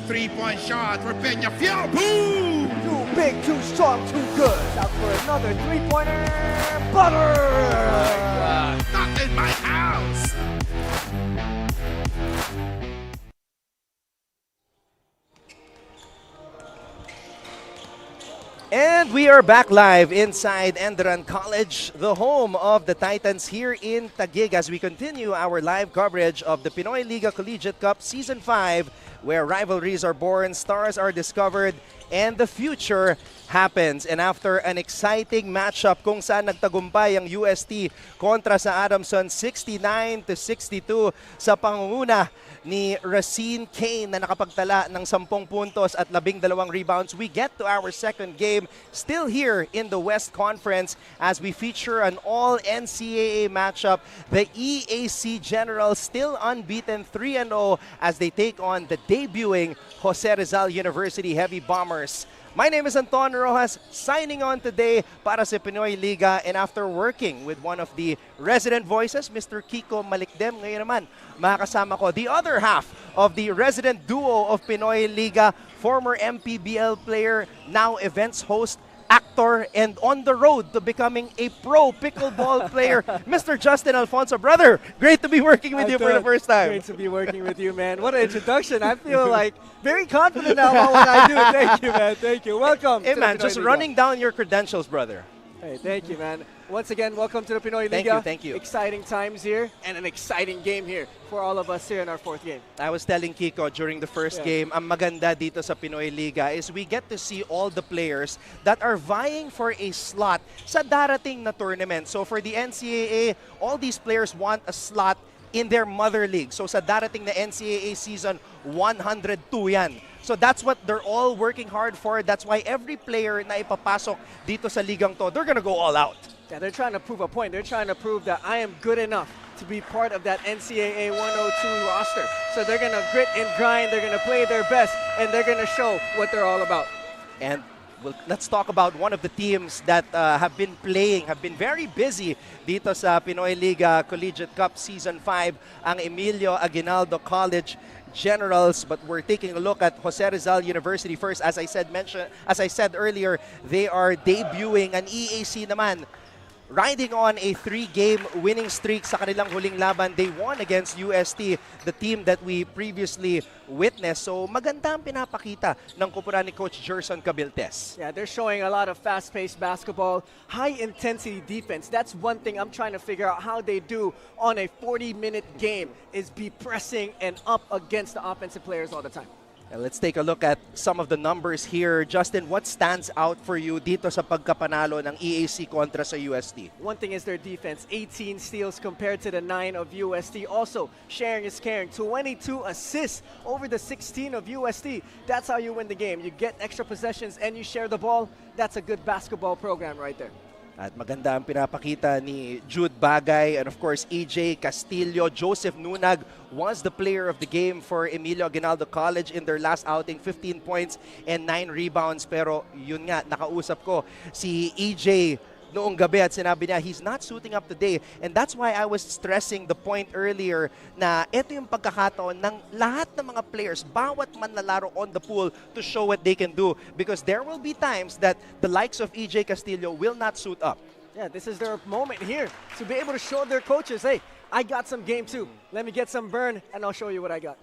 three-point shot for Peñafiel. Boom! Too big, too strong, too good. Out for another three-pointer. Butter! Not in my house! And we are back live inside ENDERUN College, the home of the Titans here in Taguig, as we continue our live coverage of the Pinoyliga Collegiate Cup Season 5, where rivalries are born, stars are discovered, and the future happens. And after an exciting matchup kung saan nagtagumpay ang UST kontra sa Adamson 69-62 sa pangunguna ni Racine Kane na nakapagtala ng 10 puntos at 12 rebounds, we get to our second game still here in the West Conference as we feature an all-NCAA matchup. The EAC Generals still unbeaten 3-0 as they take on the debuting Jose Rizal University Heavy Bombers. My name is Anton Rojas, signing on today para sa Pinoyliga, and after working with one of the resident voices, Mr. Kiko Malikdem, ngayon naman makakasama ko the other half of the resident duo of Pinoyliga, former MPBL player, now events host, actor, and on the road to becoming a pro pickleball player, Mr. Justin Alfonso. Brother, great to be working with you for the first time. Great to be working with you, man. What an introduction. I feel like very confident now about what I do. Thank you, man. Thank you. Welcome. Hey, man, just running down your credentials, brother. Hey, thank you, man. Once again, welcome to the Pinoyliga. Thank you. Exciting times here and an exciting game here for all of us here in our fourth game. I was telling Kiko during the first game, ang maganda dito sa Pinoyliga is we get to see all the players that are vying for a slot sa darating na tournament. So for the NCAA, all these players want a slot in their mother league. So sa darating na NCAA season, 102 yan. So that's what they're all working hard for. That's why every player na ipapasok dito sa ligang to, they're gonna go all out. Yeah, they're trying to prove a point. They're trying to prove that I am good enough to be part of that NCAA 102 roster. So they're gonna grit and grind, they're gonna play their best, and they're gonna show what they're all about. And let's talk about one of the teams that have been very busy dito sa Pinoyliga Collegiate Cup Season 5, ang Emilio Aguinaldo College Generals. But we're taking a look at Jose Rizal University first. As I said earlier, they are debuting an EAC naman, riding on a 3-game winning streak sa kanilang huling laban. They won against UST, the team that we previously witnessed. So maganda ang pinapakita ng kupunan ni Coach Gerson Cabiltes. Yeah, they're showing a lot of fast-paced basketball, high-intensity defense. That's one thing I'm trying to figure out how they do on a 40-minute game, is be pressing and up against the offensive players all the time. And let's take a look at some of the numbers here. Justin, what stands out for you dito sa pagkapanalo ng EAC kontra sa UST? One thing is their defense, 18 steals compared to the 9 of UST. Also, sharing is caring, 22 assists over the 16 of UST. That's how you win the game. You get extra possessions and you share the ball. That's a good basketball program right there. At maganda ang pinapakita ni Jude Bagay and of course EJ Castillo. Joseph Nunag was the player of the game for Emilio Aguinaldo College in their last outing, 15 points and 9 rebounds. Pero yun nga, nakausap ko si EJ noong gabi at sinabi niya he's not suiting up today, and that's why I was stressing the point earlier na ito yung pagkakataon ng lahat ng mga players, bawat manlalaro on the pool to show what they can do, because there will be times that the likes of EJ Castillo will not suit up. Yeah, this is their moment here to be able to show their coaches, hey, I got some game too. Let me get some burn and I'll show you what I got.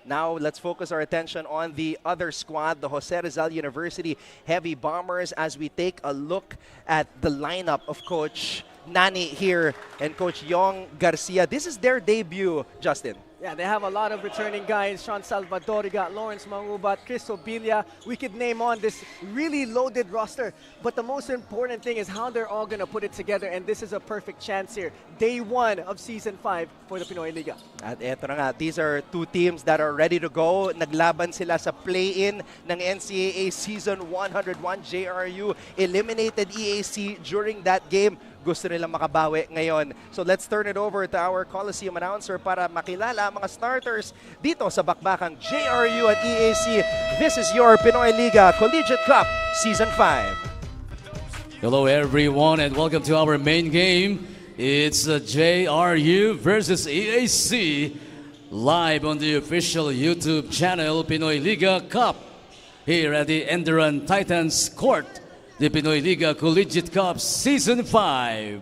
Now, let's focus our attention on the other squad, the Jose Rizal University Heavy Bombers, as we take a look at the lineup of Coach Nani here and Coach Yong Garcia. This is their debut, Justin. Yeah, they have a lot of returning guys. Sean Salvador, you got Lawrence Mangubat, Chris Obilia. We could name on this really loaded roster. But the most important thing is how they're all going to put it together. And this is a perfect chance here. Day 1 of Season 5 for the Pinoyliga. At eto na nga, these are two teams that are ready to go. Naglaban sila sa play-in ng NCAA Season 101. JRU eliminated EAC during that game. Gusto nilang makabawi ngayon. So let's turn it over to our Coliseum announcer para makilala mga starters dito sa bakbakang JRU at EAC. This is your Pinoyliga Collegiate Cup Season 5. Hello everyone and welcome to our main game. It's JRU versus EAC. live on the official YouTube channel Pinoyliga Cup here at the ENDERUN Titans Court, the Pinoyliga Collegiate Cup Season 5.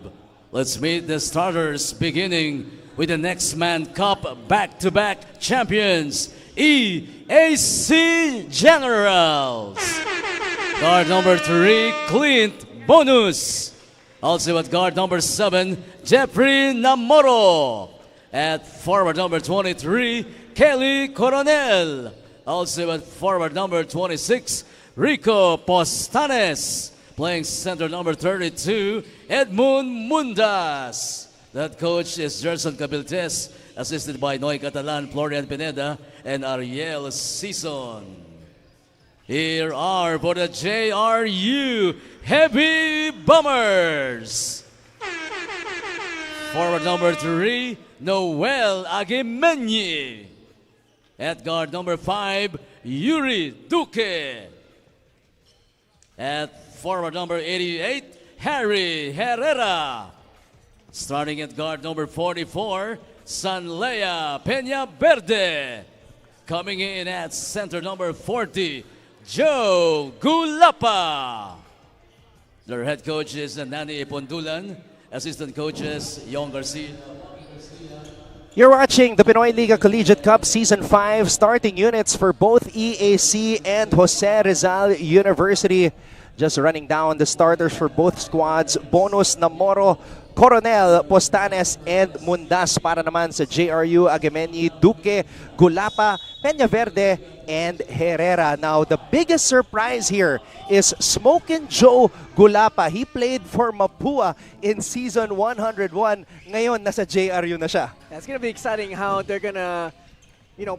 Let's meet the starters, beginning with the Next Man Cup back-to-back champions, EAC Generals. Guard number 3, Clint Bonus. Also at guard number 7, Jeffrey Namoro. At forward number 23, Kelly Coronel. Also at forward number 26, Rico Postanes. Playing center number 32, Edmund Mundas. That coach is Gerson Cabiltes, assisted by Noy Catalan, Florian Pineda, and Ariel Sison. Here are for the JRU Heavy Bombers. Forward number 3, Noel Aguimeñi. At guard number 5, Yuri Duque. At forward number 88, Harry Herrera. Starting at guard number 44, Sanlea Peña Verde. Coming in at center number 40, Joe Gulapa. Their head coach is Nani Ipondulan. Assistant coaches, Yong Garcia. You're watching the Pinoyliga Collegiate Cup Season 5 starting units for both EAC and Jose Rizal University. Just running down the starters for both squads, Bonus, Namoro, Coronel, Postanes, and Mundas. Para naman sa JRU, Aguimeñi, Duque, Gulapa, Peña Verde, and Herrera. Now, the biggest surprise here is Smokin' Joe Gulapa. He played for Mapua in Season 101. Ngayon, nasa JRU na siya. It's going to be exciting how they're going to,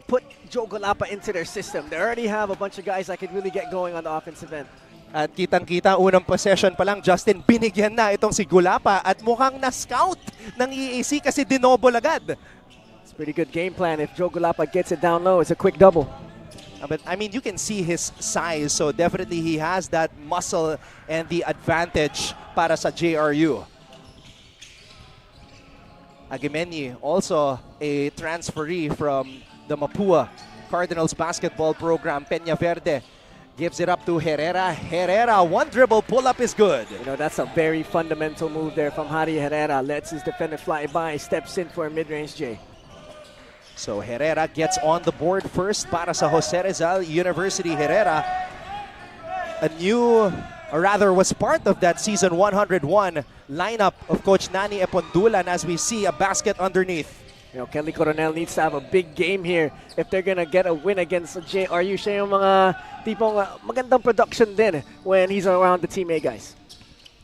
put Joe Gulapa into their system. They already have a bunch of guys that could really get going on the offensive end. At kitang-kita, unang possession pa lang, Justin, binigyan na itong si Gulapa at mukhang na-scout ng EAC kasi dinobol agad. It's a pretty good game plan. If Joe Gulapa gets it down low, it's a quick double. But I mean, you can see his size, so definitely he has that muscle and the advantage para sa JRU. Aguimeñi, also a transferee from the Mapua Cardinals basketball program. Peña Verde gives it up to Herrera. Herrera, one dribble pull-up is good. That's a very fundamental move there from Harry Herrera. Lets his defender fly by, steps in for a mid-range J. So Herrera gets on the board first para sa Jose Rizal University. Herrera, was part of that Season 101 lineup of Coach Nani Epondulan, as we see a basket underneath. Kelly Coronel needs to have a big game here if they're gonna get a win against JRU. Siya yung mga tipong magandang production din when he's around the Team A guys.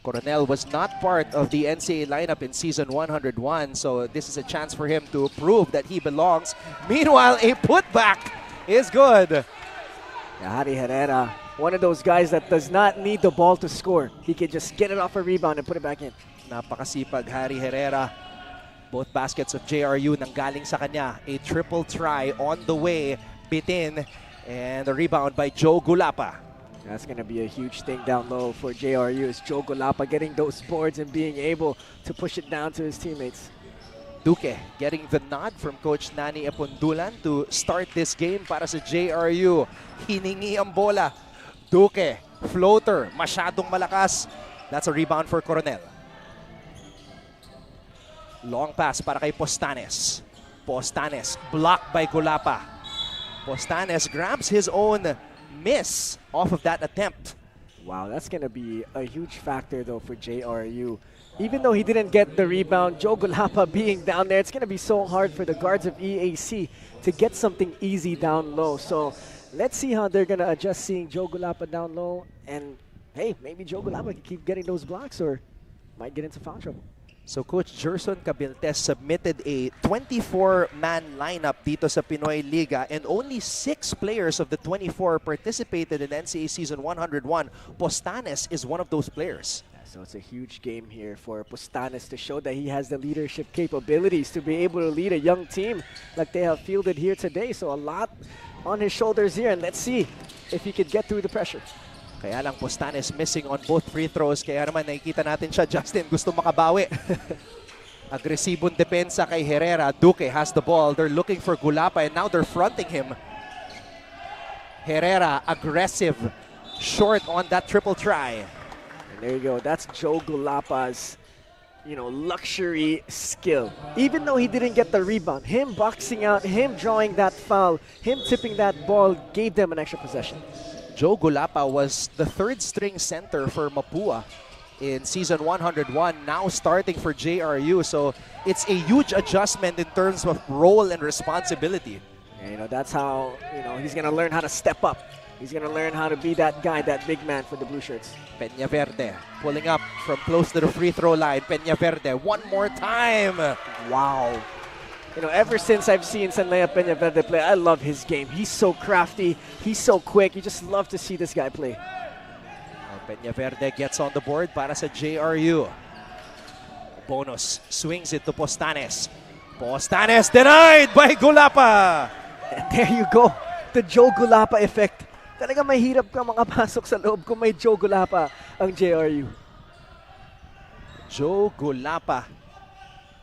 Coronel was not part of the NCAA lineup in Season 101, so this is a chance for him to prove that he belongs. Meanwhile, a putback is good. Harry Herrera, one of those guys that does not need the ball to score. He can just get it off a rebound and put it back in. Napakasipag Harry Herrera. Both baskets of JRU nanggaling sa kanya. A triple try on the way, bitin, and a rebound by Joe Gulapa. That's going to be a huge thing down low for JRU. Is Joe Gulapa getting those boards and being able to push it down to his teammates. Duque getting the nod from Coach Nani Epondulan to start this game para sa JRU. Hiningi ang bola. Duque, floater, masyadong malakas. That's a rebound for Coronel. Long pass para kay Postanes. Postanes blocked by Gulapa. Postanes grabs his own miss off of that attempt. Wow, that's going to be a huge factor though for JRU. Even though he didn't get the rebound, Joe Gulapa being down there, it's going to be so hard for the guards of EAC to get something easy down low. So let's see how they're going to adjust seeing Joe Gulapa down low. And hey, maybe Joe Gulapa can keep getting those blocks or might get into foul trouble. So Coach Gerson Cabiltes submitted a 24-man lineup dito sa Pinoyliga, and only 6 players of the 24 participated in NCAA Season 101. Postanes is one of those players. So it's a huge game here for Postanes to show that he has the leadership capabilities to be able to lead a young team like they have fielded here today. So a lot on his shoulders here, and let's see if he could get through the pressure. Kaya lang Postanes missing on both free throws. Kaya naman nakikita natin siya, Justin, gusto makabawi. Agresibong depensa kay Herrera. Duque has the ball. They're looking for Gulapa and now they're fronting him. Herrera, aggressive, short on that triple try. And there you go. That's Joe Gulapa's, luxury skill. Even though he didn't get the rebound, him boxing out, him drawing that foul, him tipping that ball gave them an extra possession. Joe Gulapa was the third string center for Mapua in season 101, now starting for JRU. So it's a huge adjustment in terms of role and responsibility. And, that's how, he's going to learn how to step up. He's going to learn how to be that guy, that big man for the Blue Shirts. Peñaverde pulling up from close to the free throw line. Peñaverde one more time. Wow. Ever since I've seen Sanlea Peñaverde play, I love his game. He's so crafty. He's so quick. You just love to see this guy play. Peñaverde gets on the board para sa JRU. Bonus swings it to Postanes. Postanes denied by Gulapa. And there you go. The Joe Gulapa effect. Talaga mahirap ka makapasok sa loob kung may Joe Gulapa ang JRU. Joe Gulapa,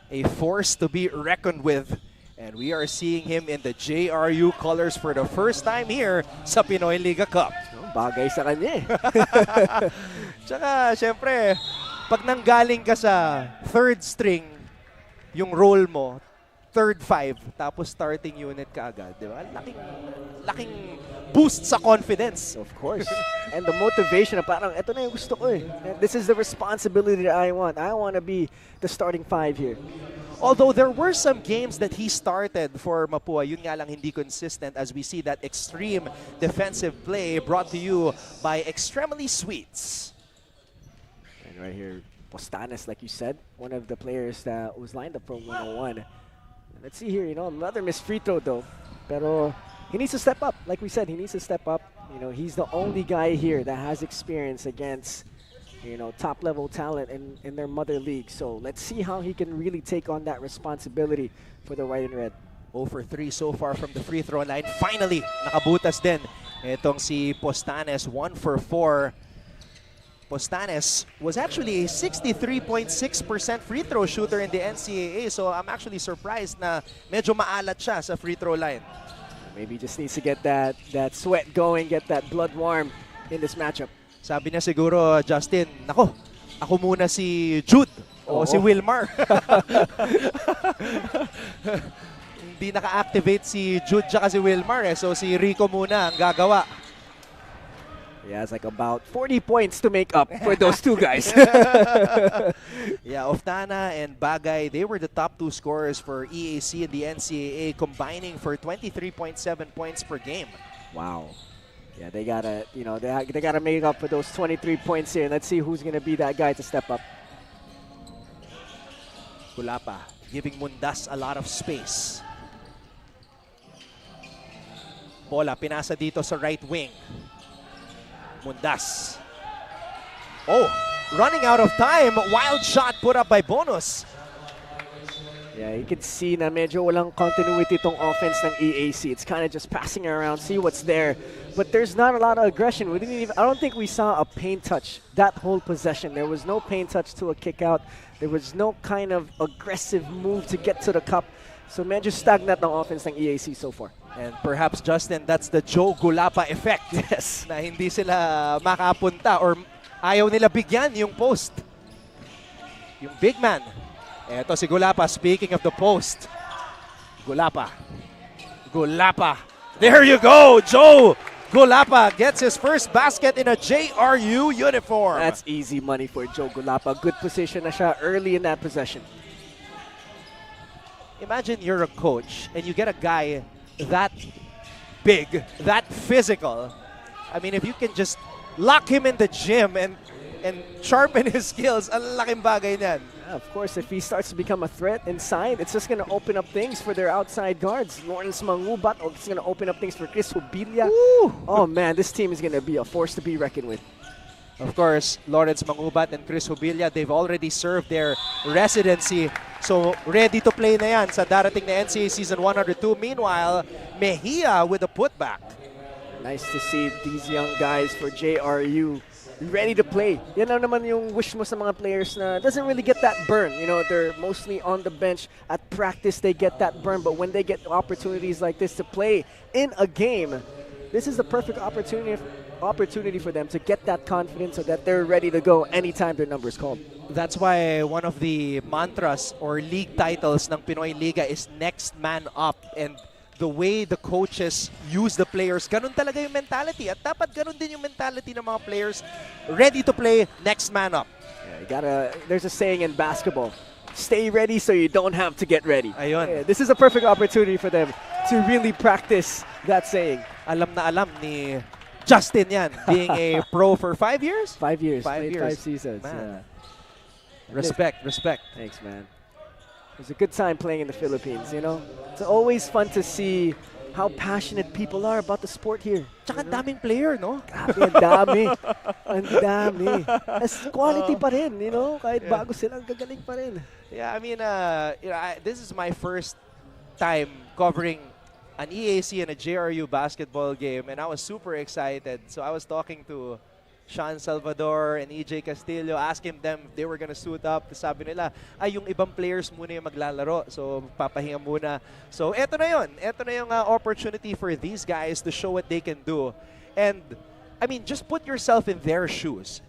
a force to be reckoned with. And we are seeing him in the JRU colors for the first time here sa Pinoyliga Cup. Bagay sa kanya eh. Tsaka, syempre, pag nanggaling ka sa third string, yung role mo, third five, tapos starting unit ka agad, di ba? Laking boost sa confidence. Of course. And the motivation na parang, ito na yung gusto ko eh. This is the responsibility that I want. I want to be the starting five here. Although there were some games that he started for Mapua, yun nga lang hindi consistent as we see that extreme defensive play brought to you by Extremely Sweets. And right here, Postanes, like you said, one of the players that was lined up from 101. Let's see here, another missed free throw though. Pero he needs to step up. Like we said, he needs to step up. He's the only guy here that has experience against top-level talent in their mother league. So let's see how he can really take on that responsibility for the white and red. 0 for 3 so far from the free throw line. Finally, nakabutas din itong si Postanes, 1 for 4. Postanes was actually a 63.6% free throw shooter in the NCAA. So I'm actually surprised na medyo maalat siya sa free throw line. Maybe just needs to get that sweat going, get that blood warm in this matchup. Sabi niya siguro, Justin, nako, ako muna si Jude o si Wilmar. Hindi naka-activate si Jude tsaka si Wilmar so si Rico muna ang gagawa. He has like about 40 points to make up for those two guys. Yeah, Oftana and Bagay, they were the top 2 scorers for EAC and the NCAA, combining for 23.7 points per game. Wow. Yeah, they gotta, they gotta make up for those 23 points here. Let's see who's gonna be that guy to step up. Gulapa giving Mundas a lot of space. Bola pinasa dito sa right wing. Mundas. Oh, running out of time. Wild shot put up by Bonus. Yeah, you can see na medyo walang continuity tong offense ng EAC. It's kind of just passing around, see what's there. But there's not a lot of aggression. I don't think we saw a paint touch that whole possession. There was no paint touch to a kick out. There was no kind of aggressive move to get to the cup. So medyo stagnant ng offense ng EAC so far. And perhaps, Justin, that's the Joe Gulapa effect. Yes. Na hindi sila makapunta or ayaw nila bigyan yung post. Yung big man. Eto si Gulapa, speaking of the post. Gulapa. Gulapa. There you go, Joe Gulapa gets his first basket in a JRU uniform. That's easy money for Joe Gulapa. Good position na siya early in that possession. Imagine you're a coach and you get a guy that big, that physical. I mean, if you can just lock him in the gym and sharpen his skills, ang laking bagay niyan. Of course, if he starts to become a threat inside, it's just going to open up things for their outside guards. Lawrence Mangubat, it's going to open up things for Chris Hubilia. Oh man, this team is going to be a force to be reckoned with. Of course, Lawrence Mangubat and Chris Hubilia, they've already served their residency. So, ready to play na yan sa darating na NCAA Season 102. Meanwhile, Mejia with a putback. Nice to see these young guys for JRU ready to play. Yan lang naman yung wish mo sa mga players na doesn't really get that burn. You know, they're mostly on the bench. At practice, they get that burn. But when they get opportunities like this to play in a game, this is the perfect opportunity for them to get that confidence so that they're ready to go anytime their number is called. That's why one of the mantras or league titles ng Pinoy Liga is next man up. And the way the coaches use the players, ganun talaga yung mentality. At dapat ganun din yung mentality ng mga players ready to play next man up. Yeah, there's a saying in basketball, stay ready so you don't have to get ready. Ayun. Yeah, this is a perfect opportunity for them to really practice that saying. Alam na alam ni Justin yan, being a pro for 5 years? 5 years. 5 Played years. 5 seasons. Man. Yeah. Respect, respect. Thanks, man. It was a good time playing in the Philippines, you know? It's always fun to see how passionate people are about the sport here. Tsaka ang daming player, no? Grabe, ang dami. Ang dami. As quality pa rin, you know? Kahit bago sila, ang gagaling pa rin. Yeah, I mean, this is my first time covering an EAC and a JRU basketball game, and I was super excited. So I was talking to Sean Salvador and EJ Castillo, asking them if they were gonna suit up. Sabi nila, ay yung ibang players muna yung maglalaro. So papahinga muna. So eto na yun. Eto na yung opportunity for these guys to show what they can do. And I mean, just put yourself in their shoes.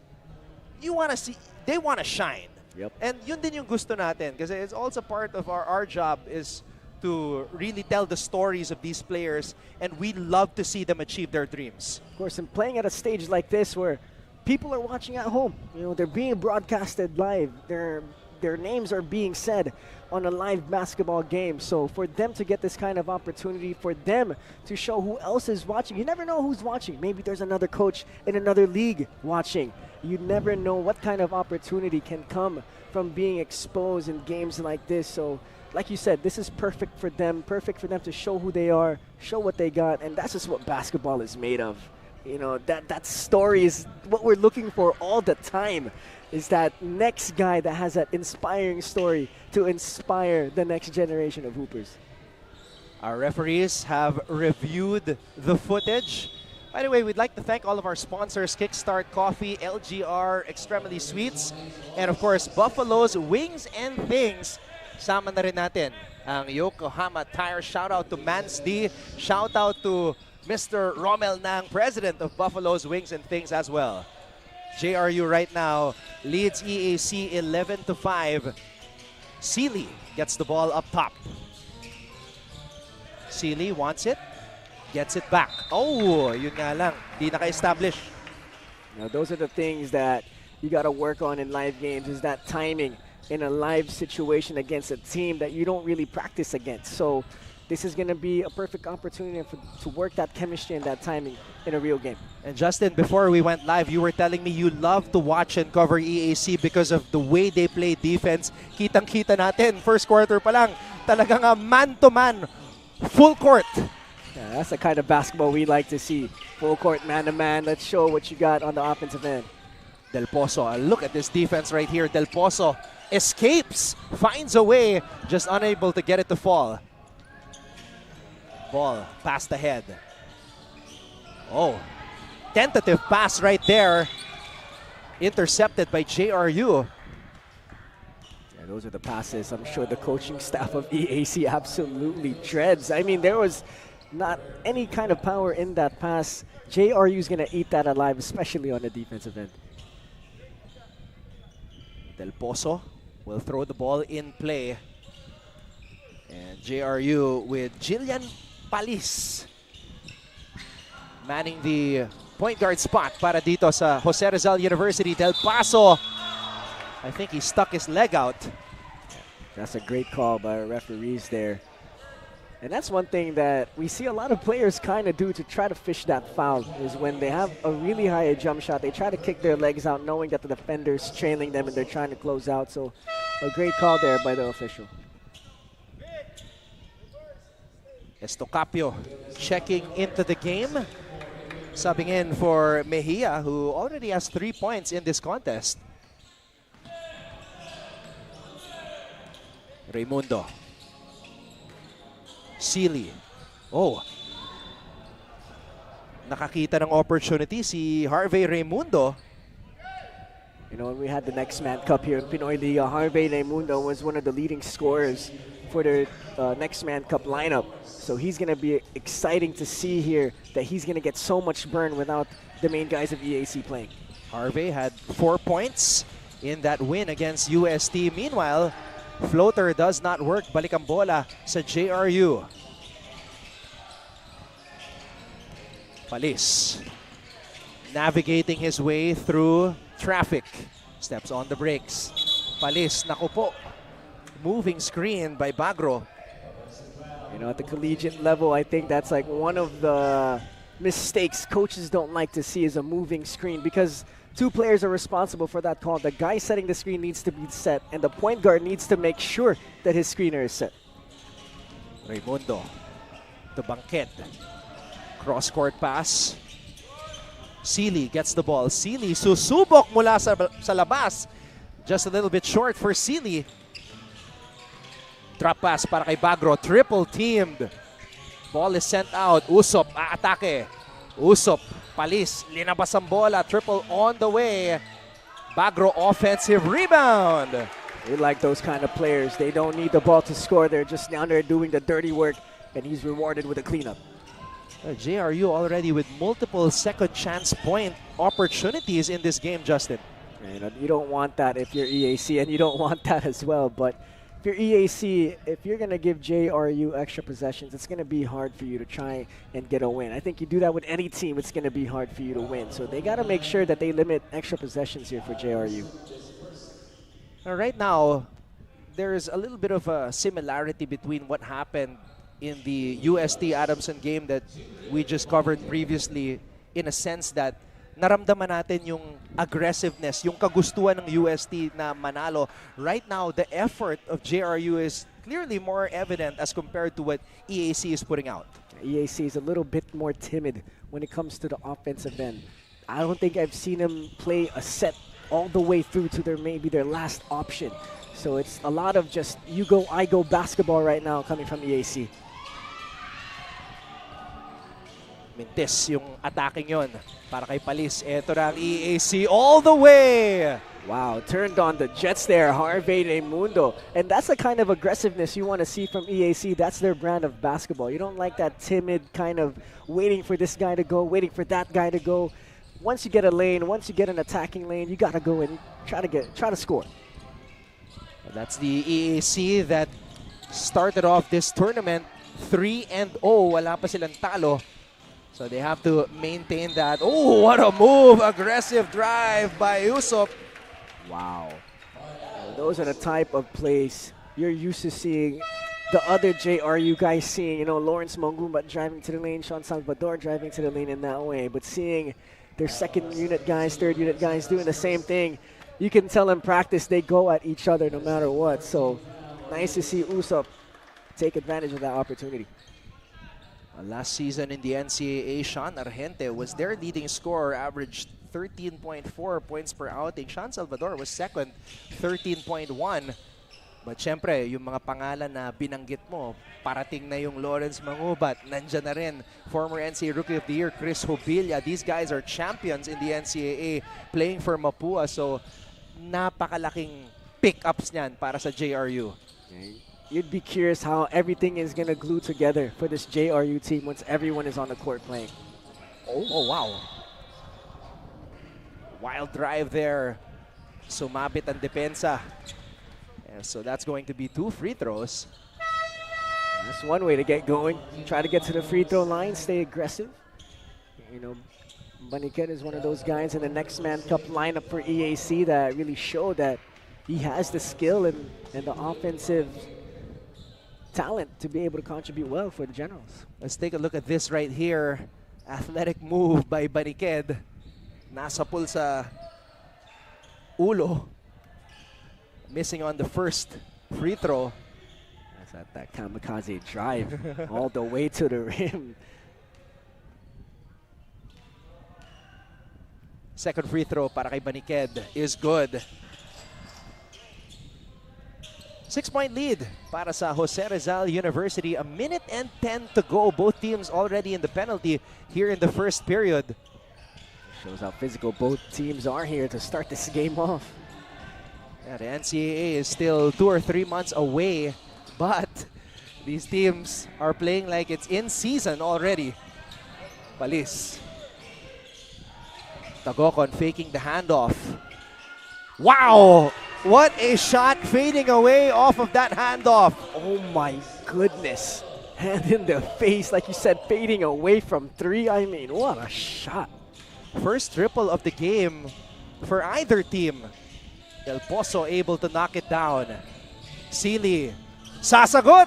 You wanna see, they wanna shine. Yep. And yun din yung gusto natin. Kasi it's also part of our job is to really tell the stories of these players, and we love to see them achieve their dreams. Of course, and playing at a stage like this where people are watching at home, you know, they're being broadcasted live, their names are being said on a live basketball game. So for them to get this kind of opportunity, for them to show who else is watching, you never know who's watching. Maybe there's another coach in another league watching. You never know what kind of opportunity can come from being exposed in games like this. So like you said, this is perfect for them to show who they are, show what they got, and that's just what basketball is made of. You know, that story is what we're looking for all the time, is that next guy that has that inspiring story to inspire the next generation of hoopers. Our referees have reviewed the footage. By the way, we'd like to thank all of our sponsors, Kickstart Coffee, LGR, Extremely Sweets, and of course, Buffalo's Wings and Things. Sama na rin natin ang Yokohama Tire. Shout out to Mans D. Shout out to Mr. Romel Nang, president of Buffalo's Wings and Things as well. JRU right now leads EAC 11-5. Seeley gets the ball up top. Seeley wants it, gets it back. Oh, yun nga lang, di naka-establish. Now, those are the things that you got to work on in live games, is that timing in a live situation against a team that you don't really practice against. So this is going to be a perfect opportunity to work that chemistry and that timing in a real game. And Justin, before we went live, you were telling me you love to watch and cover EAC because of the way they play defense. Kitang-kita natin, first quarter pa lang, talagang man-to-man, full court. Yeah, that's the kind of basketball we like to see. Full court, man-to-man. Let's show what you got on the offensive end. Del Pozo, look at this defense right here. Del Pozo escapes, finds a way, just unable to get it to fall. Ball passed ahead. Oh, tentative pass right there. Intercepted by JRU. Yeah, those are the passes I'm sure the coaching staff of EAC absolutely dreads. I mean, there was not any kind of power in that pass. JRU's going to eat that alive, especially on the defensive end. Del Pozo will throw the ball in play. And JRU with Jillian Palis manning the point guard spot para dito sa Jose Rizal University. Del Paso, I think he stuck his leg out. That's a great call by our referees there. And that's one thing that we see a lot of players kind of do to try to fish that foul, is when they have a really high jump shot, they try to kick their legs out knowing that the defender's trailing them and they're trying to close out. So a great call there by the official. Estocapio checking into the game. Subbing in for Mejia, who already has 3 points in this contest. Raimundo. Seeley. Oh. nakakita ng opportunity si Harvey Raimundo. You know, when we had the Next Man Cup here in Pinoyliga, Harvey Raimundo was one of the leading scorers for their Next Man Cup lineup. So he's going to be exciting to see here that he's going to get so much burn without the main guys of EAC playing. Harvey had 4 points in that win against UST. Meanwhile, floater does not work. Balik ang bola sa JRU. Palis navigating his way through traffic. Steps on the brakes. Palis, naku po. Moving screen by Bagro. You know, at the collegiate level, I think that's like one of the mistakes coaches don't like to see is a moving screen, because 2 players are responsible for that call. The guy setting the screen needs to be set, and the point guard needs to make sure that his screener is set. Raimundo to Bangked. Cross-court pass. Sealy gets the ball. Sealy susubok mula sa labas. Just a little bit short for Sealy. Drop pass para kay Bagro. Triple teamed. Ball is sent out. Usop aatake. Usop. Palis. Linabas ang bola. Triple on the way. Bagro offensive rebound. We like those kind of players. They don't need the ball to score. They're just down there doing the dirty work, and he's rewarded with a cleanup. JRU already with multiple second chance point opportunities in this game, Justin. You don't want that if you're EAC, and you don't want that as well. But if you're EAC, if you're going to give JRU extra possessions, it's going to be hard for you to try and get a win. I think you do that with any team, it's going to be hard for you to win. So they got to make sure that they limit extra possessions here for JRU. Right now, there's a little bit of a similarity between what happened in the UST Adamson game that we just covered previously, in a sense that naramdaman natin yung aggressiveness, yung kagustuhan ng UST na manalo. Right now, the effort of JRU is clearly more evident as compared to what EAC is putting out. EAC is a little bit more timid when it comes to the offensive end. I don't think I've seen him play a set all the way through to maybe their last option. So it's a lot of just you go, I go basketball right now coming from EAC. Mintis yung attacking yon para kay Palis. Ito na ang EAC all the way. Wow, turned on the Jets there, Harvey Raimundo. And that's the kind of aggressiveness you want to see from EAC. That's their brand of basketball. You don't like that timid kind of waiting for this guy to go, waiting for that guy to go. Once you get a lane, once you get an attacking lane, you got to go and try to score. That's the EAC that started off this tournament 3-0. Wala pa silang talo. So they have to maintain that. Oh, what a move. Aggressive drive by Usop. Wow. Those are the type of plays you're used to seeing the other JRU guys seeing. You know, Lawrence Mongumba driving to the lane, Sean Salvador driving to the lane in that way. But seeing their second unit guys, third unit guys doing the same thing, you can tell in practice they go at each other no matter what. So nice to see Usop take advantage of that opportunity. Last season in the NCAA, Sean Argente was their leading scorer, averaged 13.4 points per outing. Sean Salvador was second, 13.1. But syempre, yung mga pangalan na binanggit mo, parating na yung Lawrence Mangubat. Nandyan na rin, former NCAA Rookie of the Year, Chris Hobilla. These guys are champions in the NCAA playing for Mapua. So, napakalaking pick-ups niyan para sa JRU. You'd be curious how everything is going to glue together for this JRU team once everyone is on the court playing. Oh, wow. Wild drive there. Sumabit ang depensa. And so that's going to be 2 free throws. That's one way to get going. Try to get to the free throw line, stay aggressive. You know, Baniket is one of those guys in the Next Man Cup lineup for EAC that really show that he has the skill and the offensive talent to be able to contribute well for the Generals. Let's take a look at this right here. Athletic move by Baniked. Nasa pull sa ulo. Missing on the first free throw. That's that kamikaze drive all the way to the rim. Second free throw para kay Baniked is good. 6-point lead para sa Jose Rizal University. A minute and 10 to go. Both teams already in the penalty here in the first period. Shows how physical both teams are here to start this game off. Yeah, the NCAA is still 2 or 3 months away, but these teams are playing like it's in season already. Palis. Tagokon faking the handoff. Wow! What a shot fading away off of that handoff. Oh my goodness. Hand in the face, like you said, fading away from 3. I mean, what a shot. First triple of the game for either team. Del Pozo able to knock it down. Sealy, sasagot!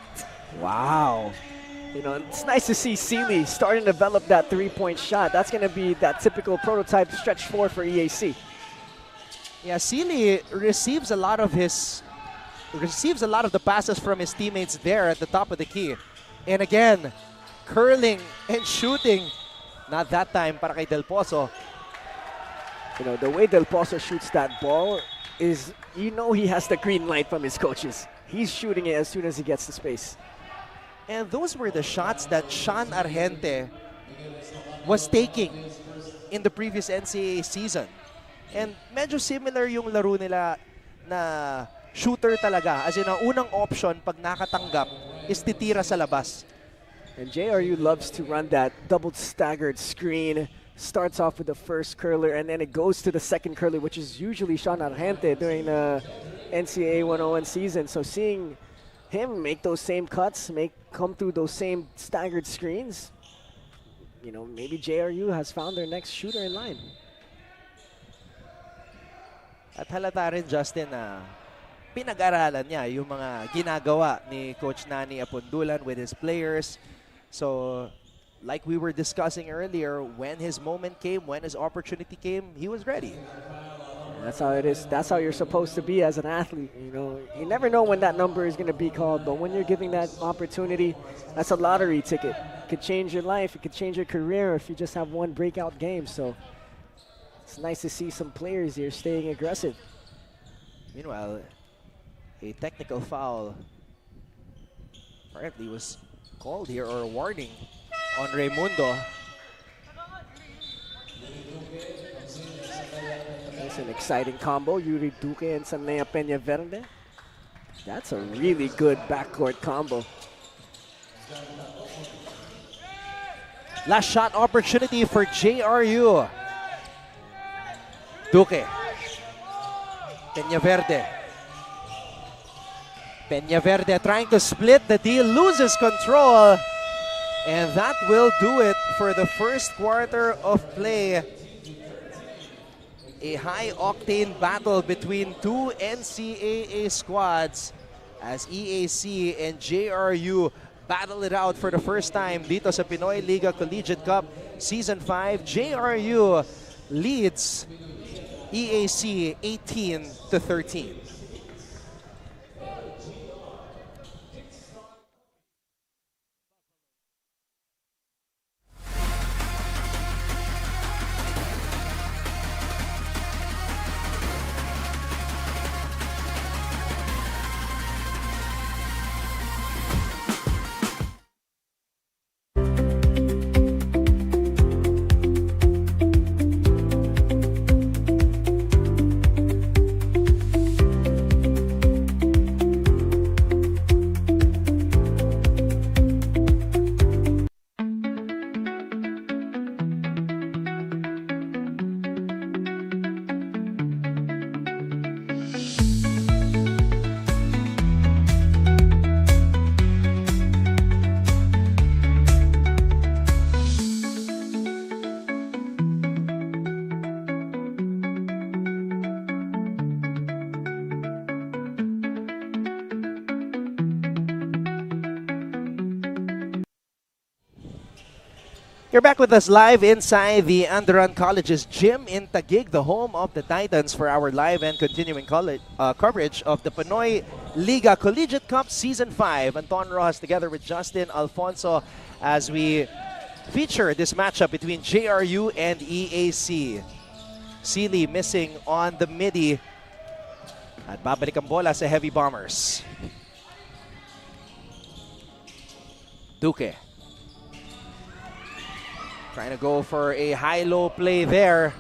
Wow. You know, it's nice to see Sealy starting to develop that 3-point shot. That's going to be that typical prototype stretch 4 for EAC. Yeah, Sealy receives a lot of the passes from his teammates there at the top of the key. And again, curling and shooting. Not that time para kay Del Pozo. You know, the way Del Pozo shoots that ball is, you know, he has the green light from his coaches. He's shooting it as soon as he gets the space. And those were the shots that Sean Argente was taking in the previous NCAA season. And medyo similar yung laro nila na shooter talaga. As in, ang unang option pag nakatanggap is titira sa labas. And JRU loves to run that double staggered screen. Starts off with the first curler and then it goes to the second curler, which is usually Sean Argente during the NCAA 101 season. So seeing him make those same cuts, come through those same staggered screens, you know, maybe JRU has found their next shooter in line. At halata rin, Justin, na pinag-aralan niya yung mga ginagawa ni Coach Nani Apundulan with his players. So, like we were discussing earlier, when his moment came, when his opportunity came, he was ready. That's how it is. That's how you're supposed to be as an athlete. You know, you never know when that number is going to be called, but when you're giving that opportunity, that's a lottery ticket. It could change your life. It could change your career if you just have one breakout game. So it's nice to see some players here staying aggressive. Meanwhile, a technical foul apparently was called here, or a warning on Raimundo. It's an exciting combo. Yuri Duque and Sanea Peña Verde. That's a really good backcourt combo. Last shot opportunity for JRU. Duque. Peña Verde. Peña Verde trying to split the deal, loses control. And that will do it for the first quarter of play. A high-octane battle between two NCAA squads as EAC and JRU battle it out for the first time dito sa Pinoyliga Collegiate Cup Season 5. JRU leads EAC 18-13. You're back with us live inside the ENDERUN College's gym in Taguig, the home of the Titans, for our live and continuing coverage of the Pinoyliga Collegiate Cup Season 5. Anton Rojas together with Justin Alfonso as we feature this matchup between JRU and EAC. Sealy missing on the midi at babalik ang bola sa Heavy Bombers. Duque. Trying to go for a high-low play there.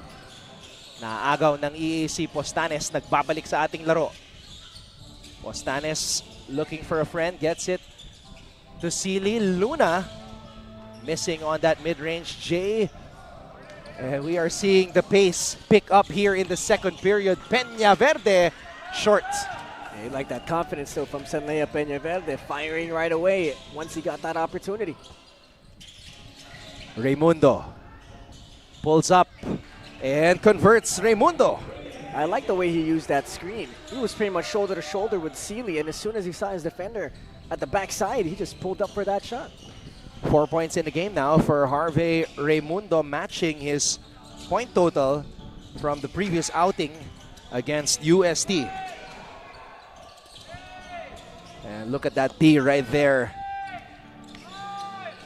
Naagaw ng EAC Postanes. Nagbabalik sa ating laro. Postanes looking for a friend. Gets it to Sealy. Luna missing on that mid-range J. And we are seeing the pace pick up here in the second period. Peña Verde short. Hey, like that confidence though from Sanlea Peña Verde, firing right away once he got that opportunity. Raimundo pulls up and converts. Raimundo. I like the way he used that screen. He was pretty much shoulder to shoulder with Sealy, and as soon as he saw his defender at the backside, he just pulled up for that shot. 4 points in the game now for Harvey Raimundo, matching his point total from the previous outing against UST. And look at that D right there.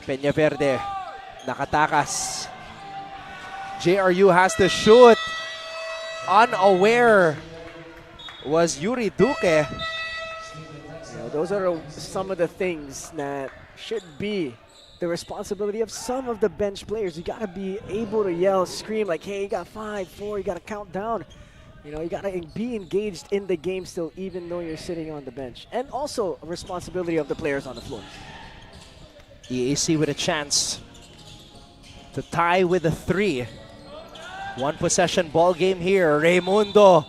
Peña Verde nakatakas. JRU has to shoot. Unaware was Yuri Duque. You know, those are some of the things that should be the responsibility of some of the bench players. You gotta be able to yell, scream like, hey, you got 5, 4, you gotta count down. You know, you gotta be engaged in the game still, even though you're sitting on the bench. And also a responsibility of the players on the floor. EAC with a chance to tie with a 3. One possession ball game here. Raimundo.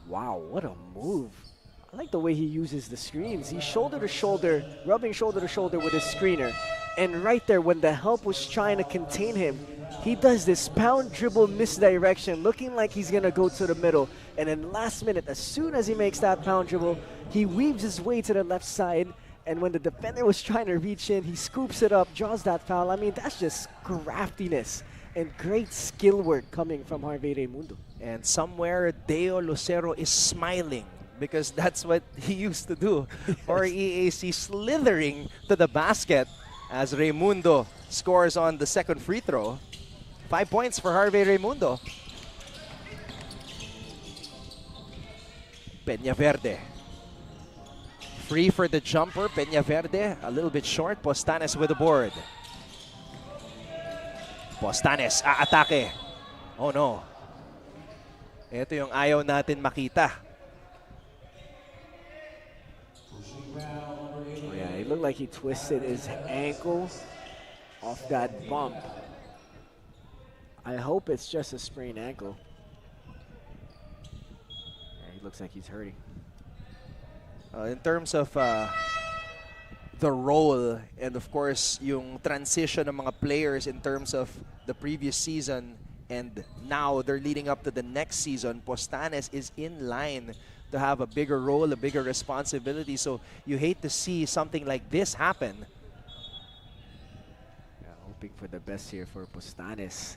Wow, what a move. I like the way he uses the screens. He's shoulder to shoulder, rubbing shoulder to shoulder with his screener. And right there, when the help was trying to contain him, he does this pound dribble misdirection, looking like he's going to go to the middle. And then last minute, as soon as he makes that pound dribble, he weaves his way to the left side. And when the defender was trying to reach in, he scoops it up, draws that foul. I mean, that's just craftiness and great skill work coming from Harvey Raimundo. And somewhere, Deo Lucero is smiling because that's what he used to do for EAC, slithering to the basket as Raimundo scores on the second free throw. 5 points for Harvey Raimundo. Peña Verde. Free for the jumper. Peña Verde a little bit short. Postanes with the board. Postanes aatake. Oh no. Ito yung ayaw natin makita. Oh yeah, it looked like he twisted his ankle off that bump. I hope it's just a sprained ankle. Yeah, he looks like he's hurting. In terms of the role and of course yung transition ng mga players in terms of the previous season and now they're leading up to the next season, Postanes is in line to have a bigger role, a bigger responsibility. So you hate to see something like this happen. Yeah, hoping for the best here for Postanes.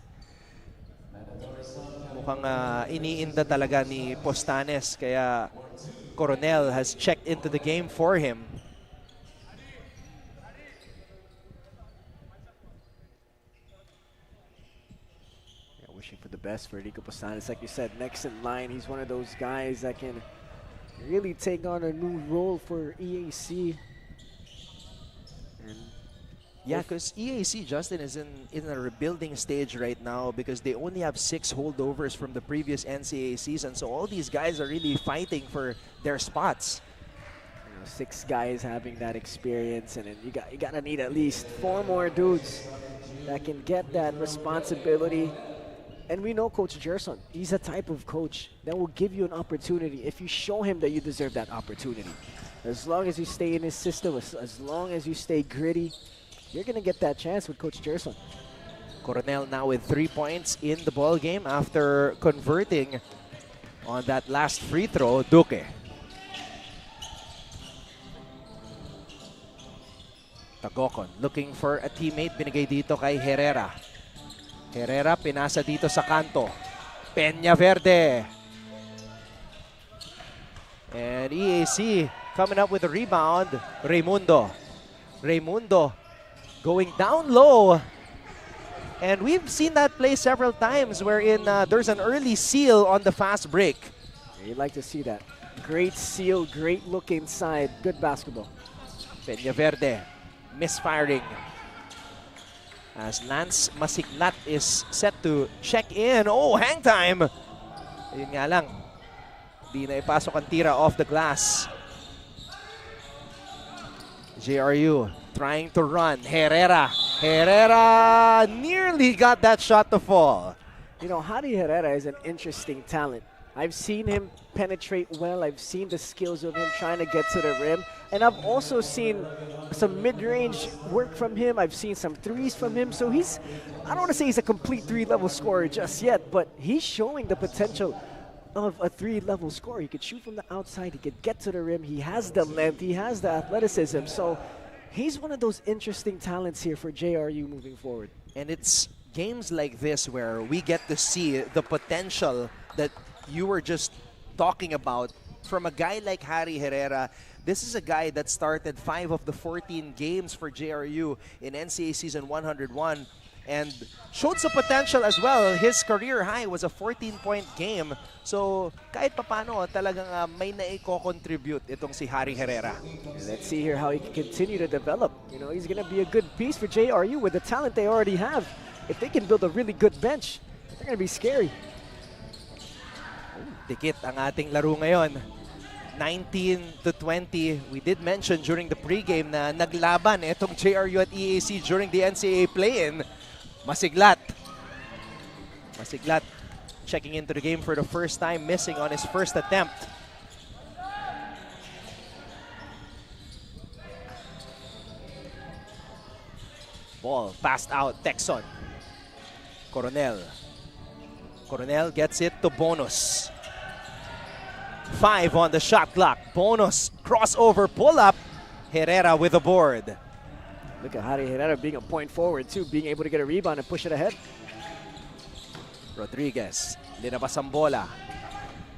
Mukhang iniinda talaga ni Postanes kaya Coronel has checked into the game for him. Yeah, wishing for the best for Rico Postanes. Like you said, next in line, he's one of those guys that can really take on a new role for EAC. And yeah, because EAC, Justin, is in a rebuilding stage right now because they only have 6 holdovers from the previous NCAA season. So all these guys are really fighting for their spots. you know, 6 guys having that experience, and then you gotta need at least 4 more dudes that can get that responsibility. And we know Coach Gerson, he's a type of coach that will give you an opportunity if you show him that you deserve that opportunity. As long as you stay in his system, as long as you stay gritty, you're going to get that chance with Coach Gerson. Coronel now with 3 points in the ball game after converting on that last free throw. Duque. Tagokon looking for a teammate. Binigay dito kay Herrera. Herrera pinasa dito sa kanto. Peña Verde. And EAC coming up with a rebound. Raimundo. Raimundo going down low. And we've seen that play several times wherein there's an early seal on the fast break. You'd like to see that. Great seal, great look inside. Good basketball. Peñaverde misfiring as Lance Masiglat is set to check in. Oh, hang time! Yun nga lang, di na ipasok ang tira off the glass. JRU trying to run. Herrera nearly got that shot to fall. You know, Harry Herrera is an interesting talent. I've seen him penetrate well. I've seen the skills of him trying to get to the rim. And I've also seen some mid-range work from him. I've seen some threes from him. So he's, I don't want to say he's a complete three-level scorer just yet, but he's showing the potential of a three-level scorer. He could shoot from the outside. He could get to the rim. He has the length. He has the athleticism. So he's one of those interesting talents here for JRU moving forward. And it's games like this where we get to see the potential that you were just talking about from a guy like Harry Herrera. This is a guy that started 5 of the 14 games for JRU in NCAA Season 101 and showed some potential as well. His career high was a 14-point game. So kahit papano talagang may naiko-contribute itong si Harry Herrera. And let's see here how he can continue to develop. You know, he's going to be a good piece for JRU with the talent they already have. If they can build a really good bench, they're going to be scary. Dikit ang ating laro ngayon. 19-20. We did mention during the pregame na naglaban itong JRU at EAC during the NCAA play-in. Masiglat checking into the game for the first time, missing on his first attempt. Ball passed out, Texon. Coronel gets it to Bonus. 5 on the shot clock. Bonus crossover pull-up. Herrera with the board. Look at Harry Herrera being a point forward too, being able to get a rebound and push it ahead. Rodriguez, linabas ang bola.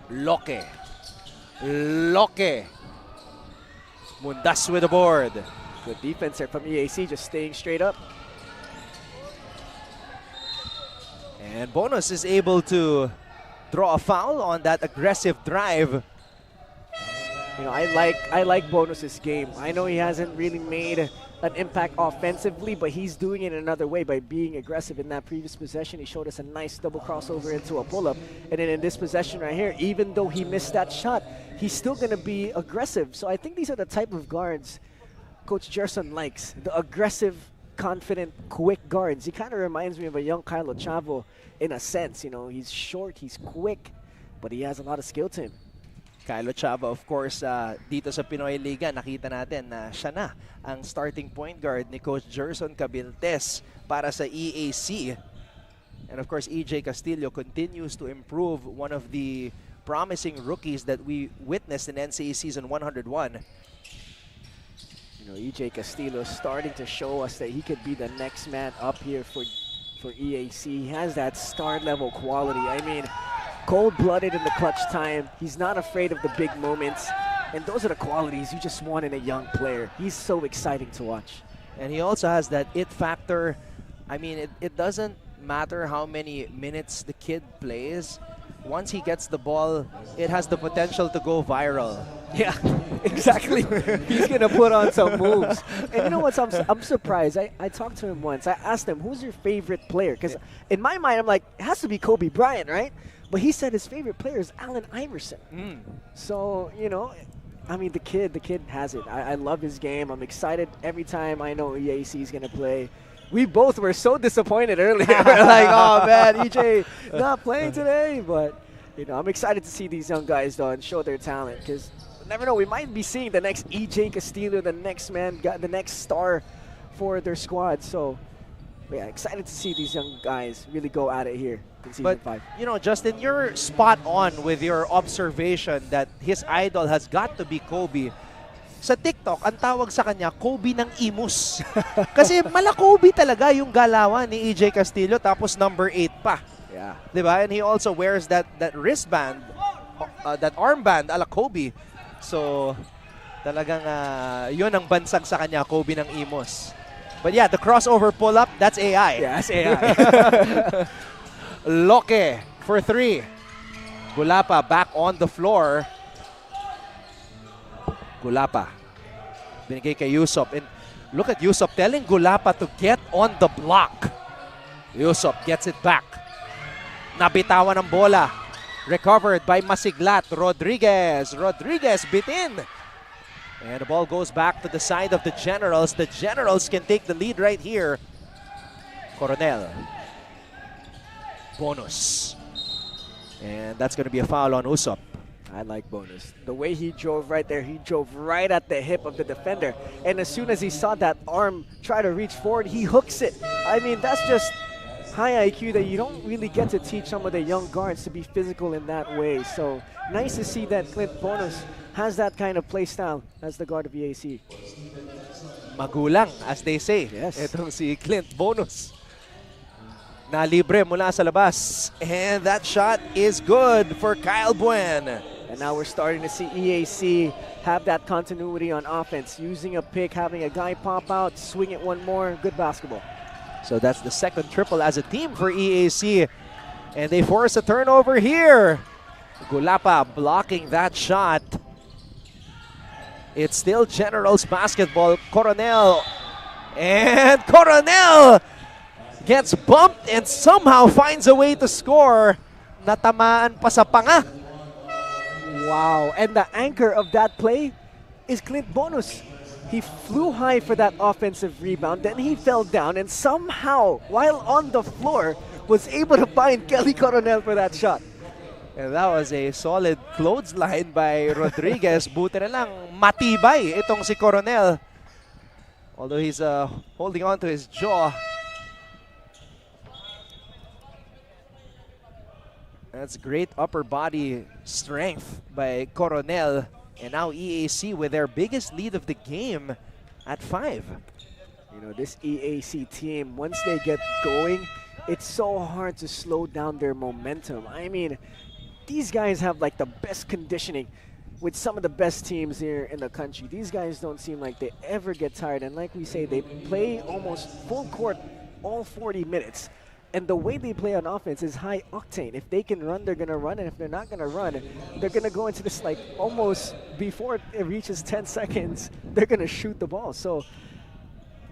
Loque. Mundas with the board. Good defense there from EAC, just staying straight up. And Bonus is able to draw a foul on that aggressive drive. You know, I like Bonus's game. I know he hasn't really made an impact offensively, but he's doing it another way by being aggressive. In that previous possession, he showed us a nice double crossover into a pull-up. And then in this possession right here, even though he missed that shot, he's still going to be aggressive. So I think these are the type of guards Coach Gerson likes. The aggressive, confident, quick guards. He kind of reminds me of a young Kylo Chavo in a sense. You know, he's short, he's quick, but he has a lot of skill to him. Kylo Chava, of course, dito sa Pinoyliga, nakita natin na siya na ang starting point guard ni Coach Gerson Cabiltes para sa EAC. And of course, EJ Castillo continues to improve, one of the promising rookies that we witnessed in NCAA Season 101. You know, EJ Castillo starting to show us that he could be the next man up here for EAC. He has that star-level quality. I mean, cold-blooded in the clutch time. He's not afraid of the big moments. And those are the qualities you just want in a young player. He's so exciting to watch. And he also has that it factor. I mean, it doesn't matter how many minutes the kid plays. Once he gets the ball, it has the potential to go viral. Yeah, exactly. He's going to put on some moves. And you know what? I'm surprised. I talked to him once. I asked him, who's your favorite player? Because in my mind, I'm like, it has to be Kobe Bryant, right? But he said his favorite player is Allen Iverson. So, you know, I mean, the kid has it. I love his game. I'm excited every time I know EAC is going to play. We both were so disappointed earlier. We're like, oh, man, EJ not playing today. But, you know, I'm excited to see these young guys, though, and show their talent. Because you never know, we might be seeing the next EJ Castillo, the next man, the next star for their squad. So, yeah, excited to see these young guys really go at it here in Season 5. You know, Justin, you're spot on with your observation that his idol has got to be Kobe. Sa TikTok, ang tawag sa kanya, Kobe ng Imus. Kasi mala Kobe talaga yung galawan ni EJ Castillo, tapos number 8 pa. Yeah. Diba? And he also wears that wristband, that armband ala Kobe. So, talagang yun ang bansag sa kanya, Kobe ng Imus. But yeah, the crossover pull-up, that's AI. Yeah, that's AI. Loque for 3. Gulapa back on the floor. Gulapa Binigay kay Yusop. And look at Yusop telling Gulapa to get on the block. Yusop gets it back. Nabitawan ang bola. Recovered by Masiglat. Rodriguez. Rodriguez bitin. And the ball goes back to the side of the Generals. The Generals can take the lead right here. Coronel. Bonus. And that's going to be a foul on Usop. I like Bonus. The way he drove right there, he drove right at the hip of the defender. And as soon as he saw that arm try to reach forward, he hooks it. I mean, that's just high IQ that you don't really get to teach some of the young guards to be physical in that way. So nice to see that Clint Bonus has that kind of play style as the guard of EAC. Magulang, as they say. Yes. Itong si Clint Bonus. Na libre mula sa labas. And that shot is good for Kyle Buen. And now we're starting to see EAC have that continuity on offense. Using a pick, having a guy pop out, swing it one more. Good basketball. So that's the second triple as a team for EAC. And they force a turnover here. Gulapa blocking that shot. It's still Generals basketball. Coronel. And Coronel gets bumped and somehow finds a way to score. Natamaan pa sa panga. Wow. And the anchor of that play is Clint Bonus. He flew high for that offensive rebound, then he fell down and somehow, while on the floor, was able to find Kelly Coronel for that shot. And that was a solid clothesline by Rodriguez. Buti na lang, matibay itong si Coronel. Although he's holding on to his jaw. That's great upper body strength by Coronel. And now EAC with their biggest lead of the game at 5. You know, this EAC team, once they get going, it's so hard to slow down their momentum. I mean, these guys have like the best conditioning with some of the best teams here in the country. These guys don't seem like they ever get tired. And like we say, they play almost full court all 40 minutes. And the way they play on offense is high octane. If they can run, they're going to run. And if they're not going to run, they're going to go into this like almost before it reaches 10 seconds, they're going to shoot the ball. So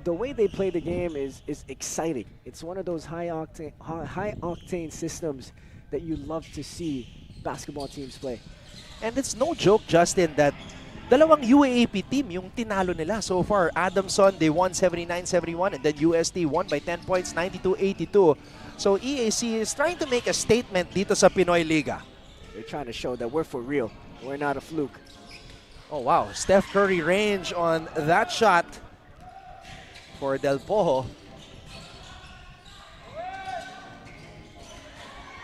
the way they play the game is exciting. It's one of those high octane systems that you love to see basketball teams play. And it's no joke, Justin, that dalawang UAAP team yung tinalo nila so far. Adamson, they won 79-71, and then UST won by 10 points, 92-82. So EAC is trying to make a statement dito sa Pinoyliga. They're trying to show that we're for real. We're not a fluke. Oh, wow. Steph Curry range on that shot for Del Pojo.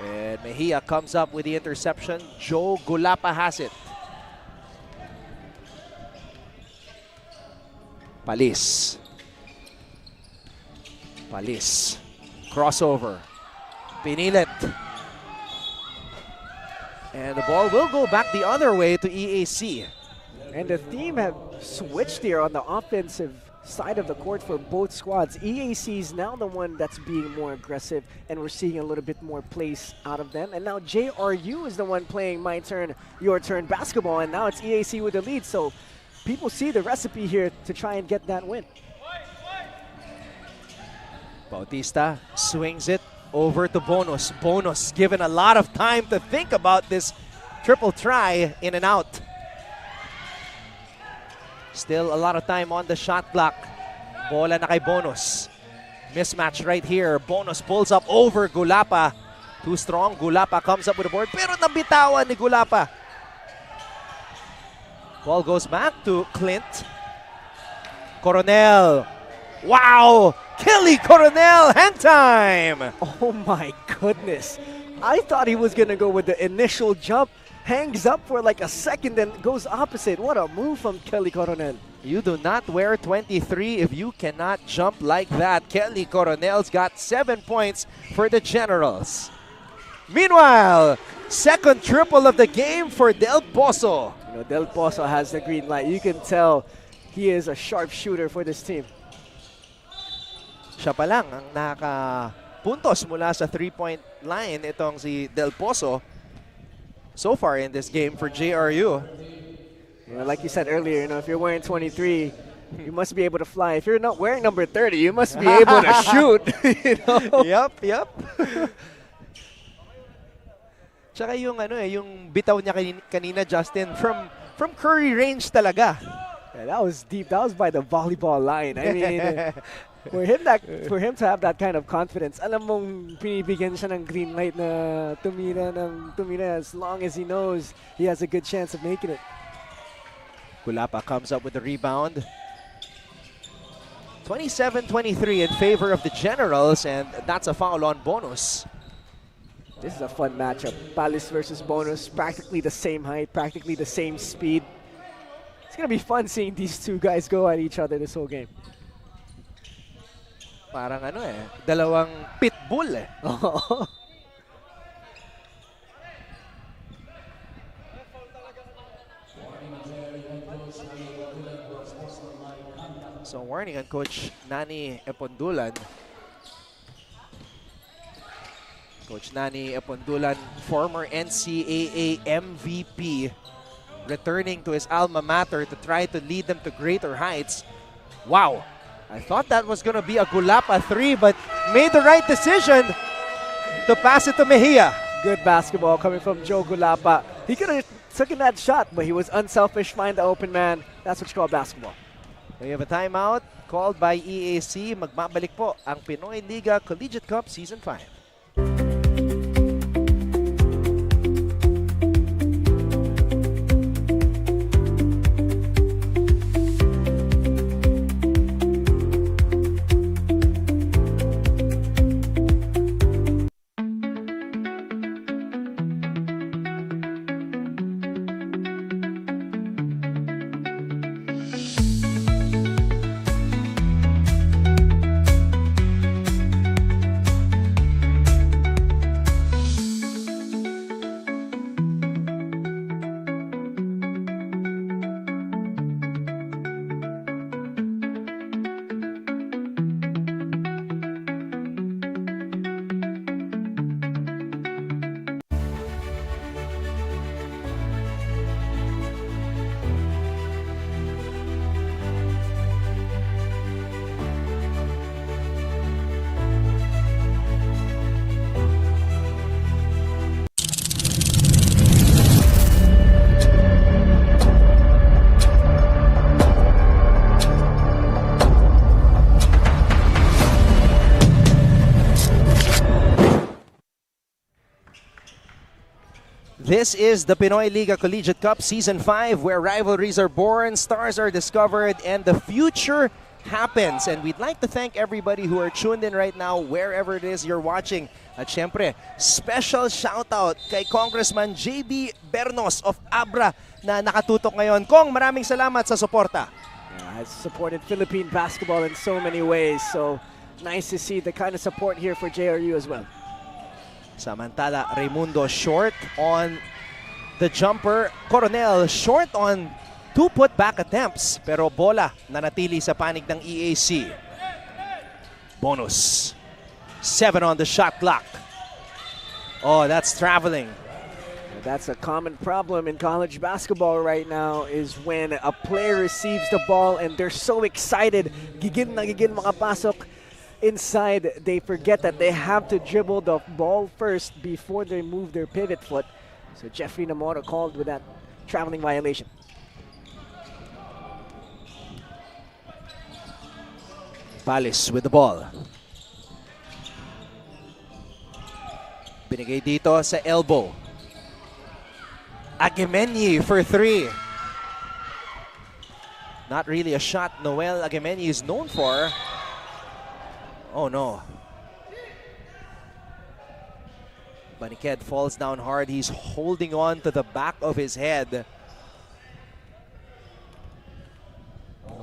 And Mejia comes up with the interception. Joe Gulapa has it. Palis. Palis. Crossover. Pinilit. And the ball will go back the other way to EAC. And the team have switched here on the offensive side of the court for both squads. EAC is now the one that's being more aggressive, and we're seeing a little bit more plays out of them. And now JRU is the one playing my turn, your turn basketball, and now it's EAC with the lead. So people see the recipe here to try and get that win. Bautista swings it over to Bonus. Bonus given a lot of time to think about this triple try, in and out. Still a lot of time on the shot clock. Bola na kay Bonus. Mismatch right here. Bonus pulls up over Gulapa. Too strong. Gulapa comes up with the board, pero nabitawan ni Gulapa. Ball goes back to Clint. Coronel. Wow! Kelly Coronel, hand time! Oh my goodness. I thought he was going to go with the initial jump. Hangs up for like a second and goes opposite. What a move from Kelly Coronel. You do not wear 23 if you cannot jump like that. Kelly Coronel's got 7 points for the Generals. Meanwhile, second triple of the game for Del Pozo. You know, Del Pozo has the green light. You can tell he is a sharp shooter for this team. Siya pa lang ang nakapuntos mula sa three-point line, itong si Del Pozo so far in this game for JRU. You know, like you said earlier, you know, if you're wearing 23, You must be able to fly. If you're not wearing number 30, you must be able to shoot. You know? Yep. Tsaka yung yung bitaw niya kanina, Justin, from Curry range talaga. Yeah, that was deep. That was by the volleyball line. I mean, for him to have that kind of confidence, alam mong pinibigyan siya ng green light na tumira as long as he knows he has a good chance of making it. Gulapa comes up with the rebound. 27-23 in favor of the Generals, and that's a foul on Bonus. This is a fun matchup. Palace versus Bonus, practically the same height, practically the same speed. It's going to be fun seeing these two guys go at each other this whole game. Parang dalawang pitbull eh. So warning on Coach Nani Epondulan. Coach Nani Epondulan, former NCAA MVP, returning to his alma mater to try to lead them to greater heights. Wow, I thought that was going to be a Gulapa 3, but made the right decision to pass it to Mejia. Good basketball coming from Joe Gulapa. He could have taken that shot, but he was unselfish, find the open man. That's what you call basketball. We have a timeout called by EAC. Magbabalik po ang Pinoyliga Collegiate Cup Season 5. This is the Pinoyliga Collegiate Cup Season 5, where rivalries are born, stars are discovered, and the future happens. And we'd like to thank everybody who are tuned in right now, wherever it is you're watching. At syempre, special shoutout kay Congressman JB Bernos of Abra na nakatutok ngayon. Kong, maraming salamat sa suporta. Has supported Philippine basketball in so many ways, so nice to see the kind of support here for JRU as well. Samantala, Raimundo short on the jumper. Coronel short on two put-back attempts. Pero bola nanatili sa panig ng EAC. Bonus. 7 on the shot clock. Oh, that's traveling. That's a common problem in college basketball right now, is when a player receives the ball and they're so excited, gigil na gigil makapasok inside, they forget that they have to dribble the ball first before they move their pivot foot. So Jeffrey Namora called with that traveling violation. Palace with the ball. Binigay dito sa elbow. Agemeni for 3. Not really a shot Noel Agemeni is known for. Oh no. Baniked falls down hard. He's holding on to the back of his head.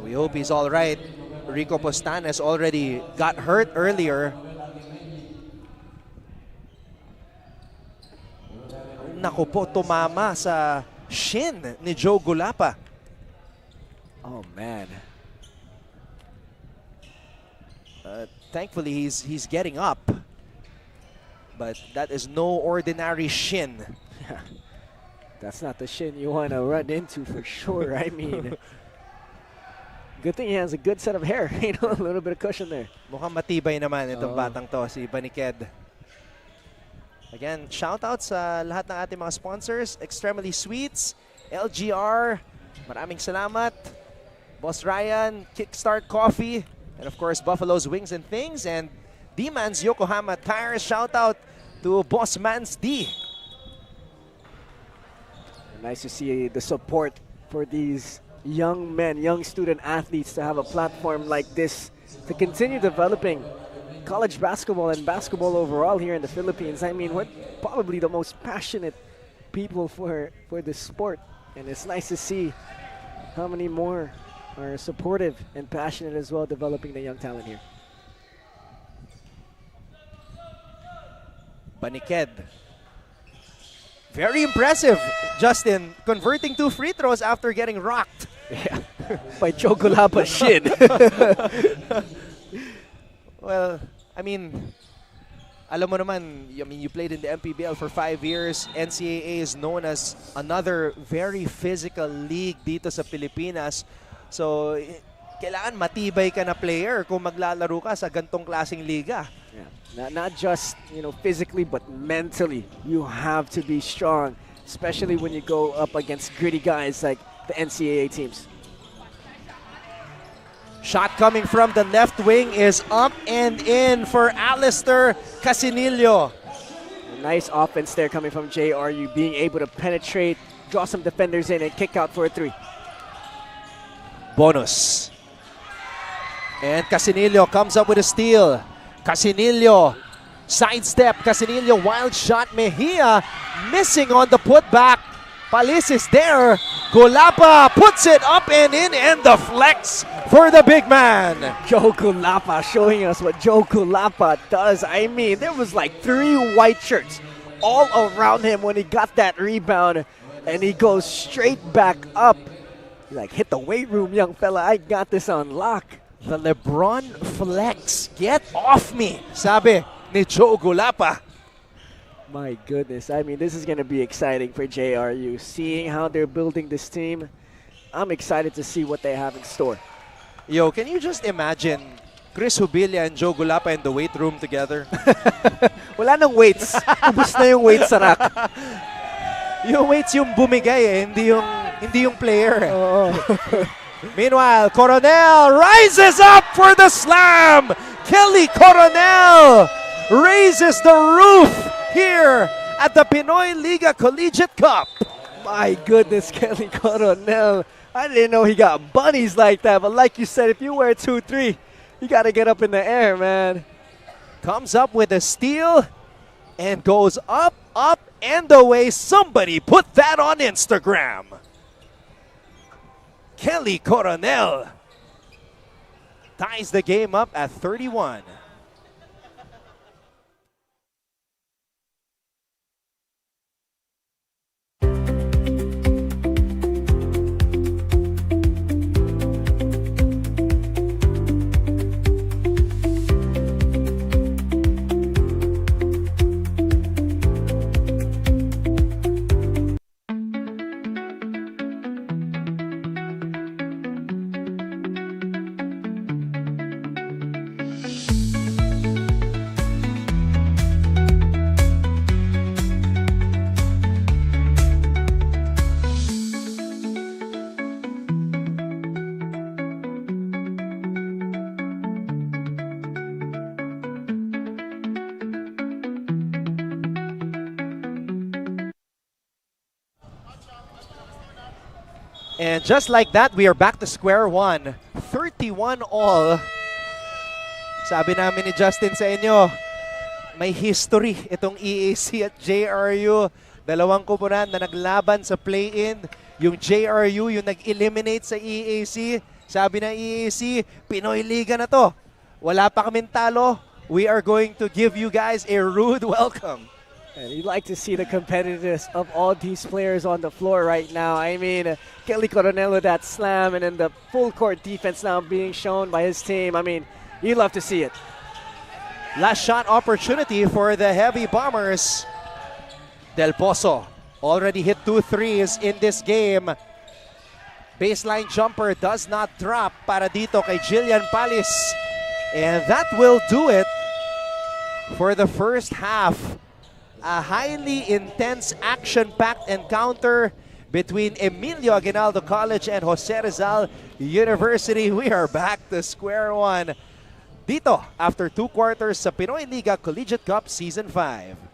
We hope he's all right. Rico Postanes already got hurt earlier. Naku po, tumama sa shin ni Joe Gulapa. Oh man. Thankfully, he's getting up, but that is no ordinary shin. That's not the shin you want to run into for sure. I mean, Good thing he has a good set of hair. You know, a little bit of cushion there. Mukhang matibay naman itong Oo. batang to, si Baniked. Again, shoutout sa lahat ng ating mga sponsors. Extremely Sweets, LGR, maraming salamat. Boss Ryan, Kickstart Coffee, and of course, Buffalo's Wings and Things, and D-Man's Yokohama Tires. Shoutout to Boss Mans D. Nice to see the support for these young men, young student athletes to have a platform like this to continue developing college basketball and basketball overall here in the Philippines. I mean, we're probably the most passionate people for this sport, and it's nice to see how many more are supportive and passionate as well, developing the young talent here. Baniked. Very impressive, Justin, converting 2 free throws after getting rocked. Yeah, by Chocolapa Shin. Well, I mean, alam mo naman, you played in the MPBL for 5 years. NCAA is known as another very physical league dito sa Pilipinas. So, kailangan matibay ka na player kung maglalaro ka sa gantong klaseng liga. Yeah. Not just, you know, physically, but mentally. You have to be strong, especially when you go up against gritty guys like the NCAA teams. Shot coming from the left wing is up and in for Alistair Casinillo. Nice offense there coming from JRU, being able to penetrate, draw some defenders in, and kick out for a 3. Bonus. And Casinillo comes up with a steal. Casinillo, sidestep. Casinillo, wild shot. Mejia missing on the putback. Palis is there. Golapa puts it up and in, and the flex for the big man. Joe Kulapa showing us what Joe Kulapa does. I mean, there was like 3 white shirts all around him when he got that rebound, and he goes straight back up. He's like, hit the weight room, young fella. I got this on lock. The LeBron flex. Get off me, sabi ni Joe Golapa. My goodness. I mean, this is going to be exciting for JRU. Seeing how they're building this team, I'm excited to see what they have in store. Yo, can you just imagine Chris Hubilia and Joe Golapa in the weight room together? Wala nang weights. Ubus na yung weights sa rack. Yung weights yung bumigay eh, hindi yung player. Eh. Oo. Meanwhile, Coronel rises up for the slam. Kelly Coronel raises the roof here at the Pinoyliga Collegiate Cup. My goodness, Kelly Coronel. I didn't know he got bunnies like that, but like you said, if you wear 2-3, you got to get up in the air, man. Comes up with a steal and goes up, up, and away. Somebody put that on Instagram. Kelly Coronel ties the game up at 31. And just like that, we are back to square one. 31 all. Sabi namin ni Justin sa inyo, may history itong EAC at JRU. Dalawang koponan na naglaban sa play-in. Yung JRU, yung nag-eliminate sa EAC. Sabi ng EAC, Pinoy Liga na to. Wala pa kaming talo. We are going to give you guys a rude welcome. And you'd like to see the competitiveness of all these players on the floor right now. I mean, Kelly Coronel with that slam, and then the full court defense now being shown by his team. I mean, you love to see it. Last shot opportunity for the Heavy Bombers. Del Pozo already hit 2 threes in this game. Baseline jumper does not drop para dito kay Jillian Palis. And that will do it for the first half. A highly intense, action-packed encounter between Emilio Aguinaldo College and Jose Rizal University. We are back to square one dito after 2 quarters sa Pinoyliga Collegiate Cup Season 5.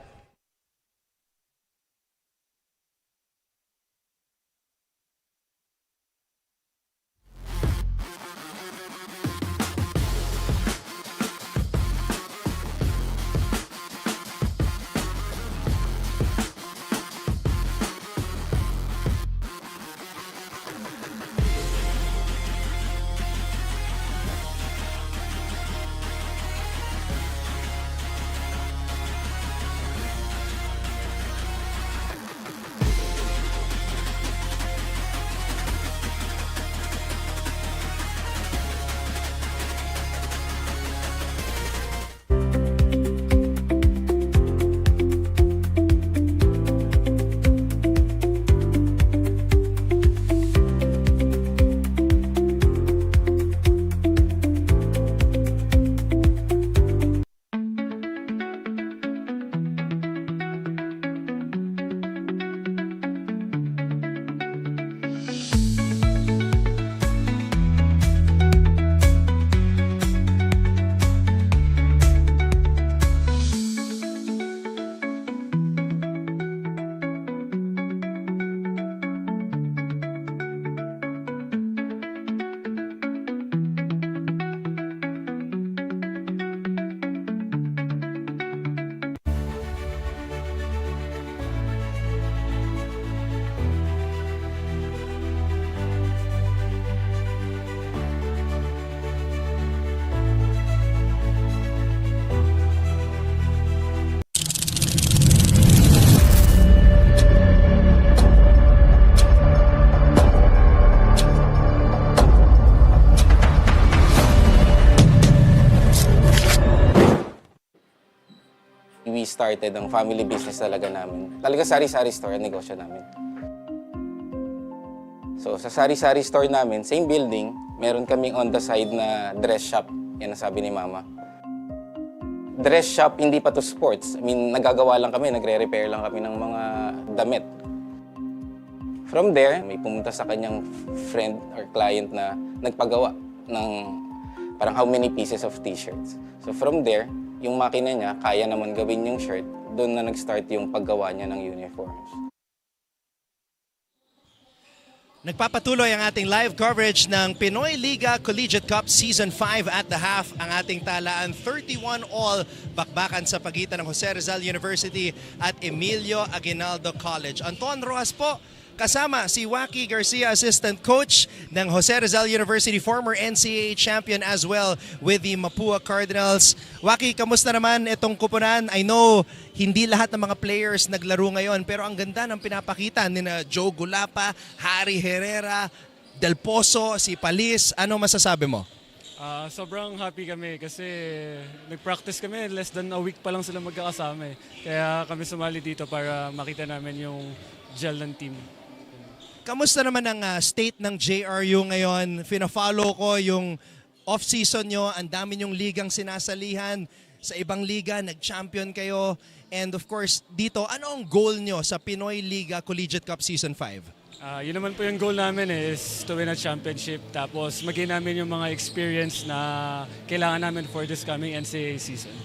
We started ang family business talaga namin. Talaga sari-sari store ang negosyo namin. So sa sari-sari store namin, same building, meron kaming on the side na dress shop. Yan ang sabi ni Mama. Dress shop, hindi pa to sports. I mean, nagagawa lang kami, nagre-repair lang kami ng mga damit. From there, may pumunta sa kanyang friend or client na nagpagawa ng parang how many pieces of t-shirts. So from there, yung makina niya, kaya naman gawin yung shirt, doon na nag-start yung paggawa niya ng uniforms. Nagpapatuloy ang ating live coverage ng Pinoyliga Collegiate Cup Season 5 at the half. Ang ating talaan 31-all bakbakan sa pagitan ng Jose Rizal University at Emilio Aguinaldo College. Anton Rojas po, kasama si Waki Garcia, assistant coach ng Jose Rizal University, former NCAA champion as well with the Mapua Cardinals. Waki, kamusta naman itong kupunan? I know hindi lahat ng mga players naglaro ngayon, pero ang ganda ng pinapakita ni na Joe Gulapa, Harry Herrera, Del Pozo, si Palis. Ano masasabi mo? Sobrang happy kami kasi nag-practice kami, less than a week pa lang sila magkakasama. Kaya kami sumali dito para makita namin yung gel ng team. Kamusta naman ang state ng JRU ngayon? Fina-follow ko yung off-season nyo, ang dami nyong ligang sinasalihan. Sa ibang liga, nag-champion kayo. And of course, dito, ano ang goal nyo sa Pinoyliga Collegiate Cup Season 5? Yun naman po yung goal namin is to win a championship. Tapos maging namin yung mga experience na kailangan namin for this coming NCAA season.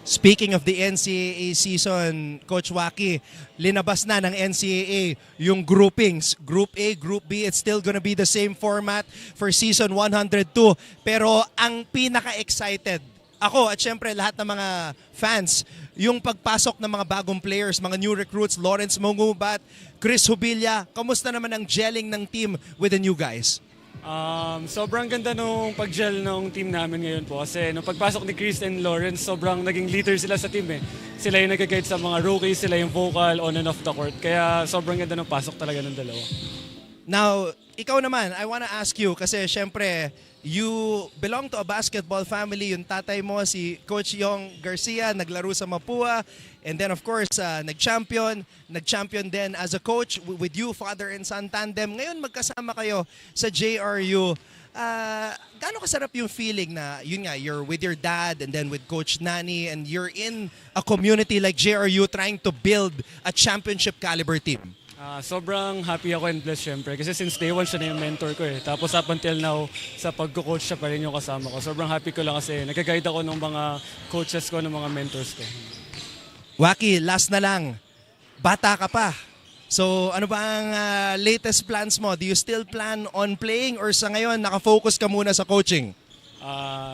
Speaking of the NCAA season, Coach Waki, linabas na ng NCAA yung groupings. Group A, Group B, it's still gonna be the same format for season 102. Pero ang pinaka-excited, ako at syempre lahat ng mga fans, yung pagpasok ng mga bagong players, mga new recruits, Lawrence Mongubat, Chris Hubilla. Kamusta naman ang gelling ng team with the new guys? Sobrang ganda nung pag-gel ng team namin ngayon po kasi nung pagpasok ni Chris and Lawrence, sobrang naging leader sila sa team eh. Sila yung nag-guide sa mga rookies, sila yung vocal on and off the court. Kaya sobrang ganda ng pasok talaga ng dalawa. Now, ikaw naman, I wanna ask you kasi syempre you belong to a basketball family. Yung tatay mo, si Coach Yong Garcia, naglaro sa Mapua. And then of course, nag-champion din as a coach with you, father and son tandem. Ngayon magkasama kayo sa JRU. Gaano kasarap yung feeling na, yun nga, you're with your dad and then with Coach Nani and you're in a community like JRU trying to build a championship caliber team? Sobrang happy ako and blessed syempre kasi since day one siya na yung mentor ko eh. Tapos up until now, sa pagko-coach siya pa rin yung kasama ko. Sobrang happy ko lang kasi nag-guide ako ng mga coaches ko, ng mga mentors ko. Waki, last na lang. Bata ka pa. So ano ba ang latest plans mo? Do you still plan on playing or sa ngayon nakafocus ka muna sa coaching?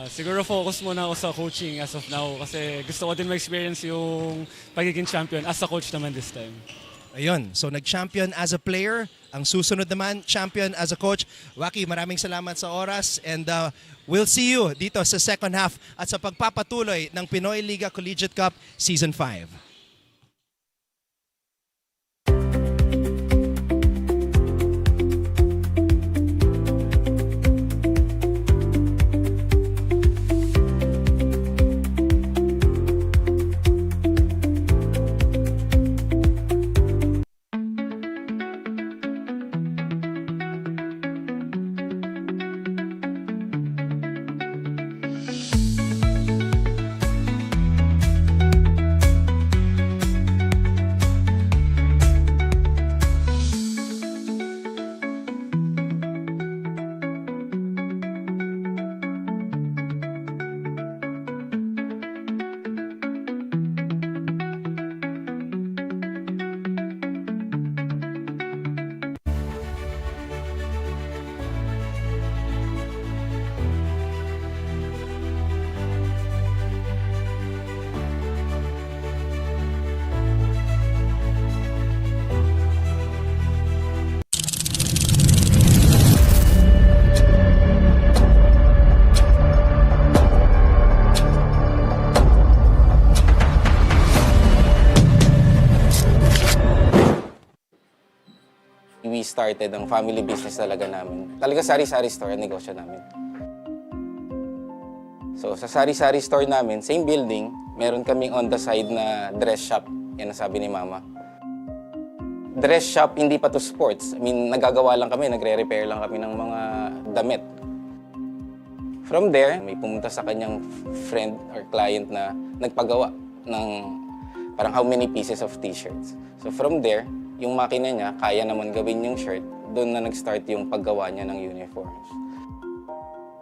Siguro focus muna ako sa coaching as of now kasi gusto ko din ma-experience yung pagiging champion as a coach naman this time. Ayun, so nag-champion as a player, ang susunod naman, champion as a coach. Waki, maraming salamat sa oras and we'll see you dito sa second half at sa pagpapatuloy ng Pinoyliga Collegiate Cup Season 5. We started ang family business talaga namin. Talaga sari-sari store ang negosyo namin. So sa sari-sari store namin, same building, meron kaming on the side na dress shop. Yan ang sabi ni Mama. Dress shop, hindi pa to sports. I mean, nagagawa lang kami, nagre-repair lang kami ng mga damit. From there, may pumunta sa kanyang friend or client na nagpagawa ng parang how many pieces of t-shirts. So from there, yung makina niya, kaya naman gawin yung shirt, doon na nag-start yung paggawa niya ng uniforms.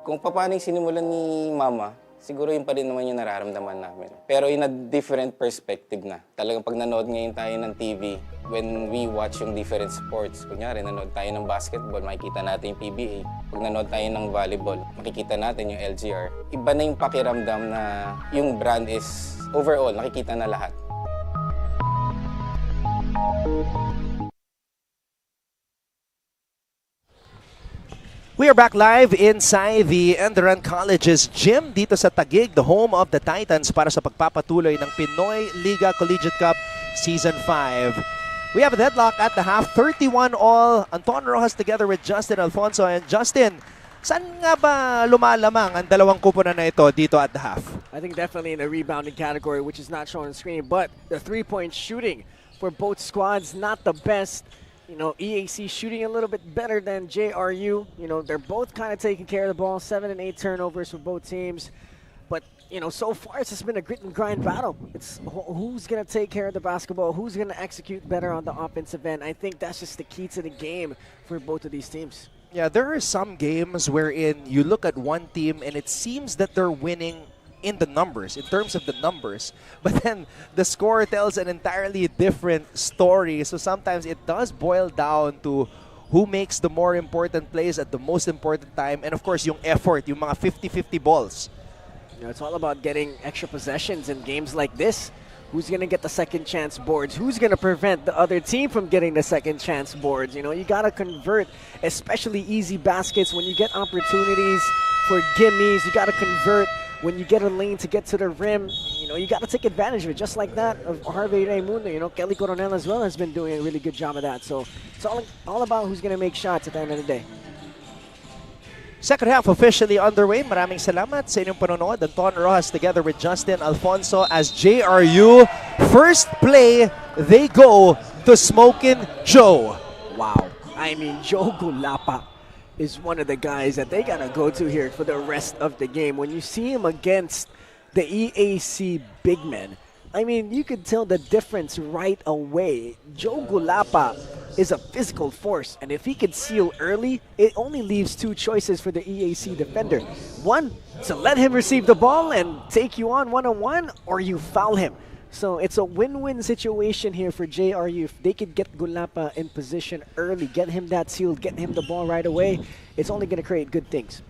Kung paano yung sinimulan ni Mama, siguro yun pa rin naman yung nararamdaman namin. Pero in a different perspective na. Talagang pag nanood ngayon tayo ng TV, when we watch yung different sports, kunyari nanood tayo ng basketball, makikita natin yung PBA. Pag nanood tayo ng volleyball, makikita natin yung LGR. Iba na yung pakiramdam na yung brand is overall, nakikita na lahat. We are back live inside the ENDERUN College's gym dito sa Taguig, the home of the Titans para sa pagpapatuloy ng Pinoyliga Collegiate Cup Season 5. We have a deadlock at the half, 31 all. Anton Rojas together with Justin Alfonso. And Justin, saan nga ba lumalamang ang dalawang kupunan na ito dito at the half? I think definitely in the rebounding category, which is not shown on the screen, but the three-point shooting for both squads, not the best. You know, EAC shooting a little bit better than JRU. You know, they're both kind of taking care of the ball. 7 and 8 turnovers for both teams. But, you know, so far it's just been a grit and grind battle. It's who's going to take care of the basketball, who's going to execute better on the offensive end. I think that's just the key to the game for both of these teams. Yeah, there are some games wherein you look at one team and it seems that they're winning in the numbers, in terms of the numbers, but then the score tells an entirely different story. So sometimes it does boil down to who makes the more important plays at the most important time, and of course yung effort, yung mga 50-50 balls. You know, it's all about getting extra possessions in games like this. Who's going to get the second chance boards? Who's going to prevent the other team from getting the second chance boards? You know, you got to convert, especially easy baskets. When you get opportunities for gimmies, you got to convert. When you get a lane to get to the rim, you know, you got to take advantage of it, just like that of Harvey Raimundo. You know, Kelly Coronel as well has been doing a really good job of that. So it's all about who's going to make shots at the end of the day. Second half officially underway. Maraming salamat sa inyong panonood. Anton Rojas together with Justin Alfonso as JRU. First play, they go to Smokin' Joe. Wow. I mean, Joe Gulapa is one of the guys that they gotta go to here for the rest of the game. When you see him against the EAC big men, I mean, you could tell the difference right away. Joe Gulapa is a physical force, and if he could seal early, it only leaves two choices for the EAC defender. One, to let him receive the ball and take you on one-on-one, or you foul him. So it's a win-win situation here for JRU. If they could get Gulapa in position early, get him that seal, get him the ball right away, it's only going to create good things.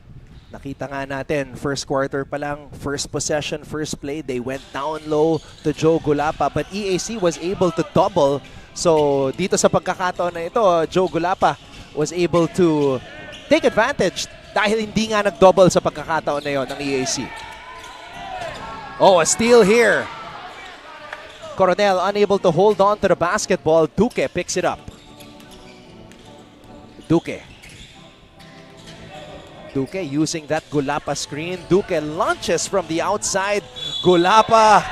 Nakita nga natin, first quarter pa lang, first possession, first play, they went down low to Joe Gulapa, but EAC was able to double. So dito sa pagkakataon na ito, Joe Gulapa was able to take advantage dahil hindi nga nag-double sa pagkakataon na yon ng EAC. Oh, a steal here. Coronel unable to hold on to the basketball. Duque picks it up. Duque using that Gulapa screen. Duque launches from the outside. Gulapa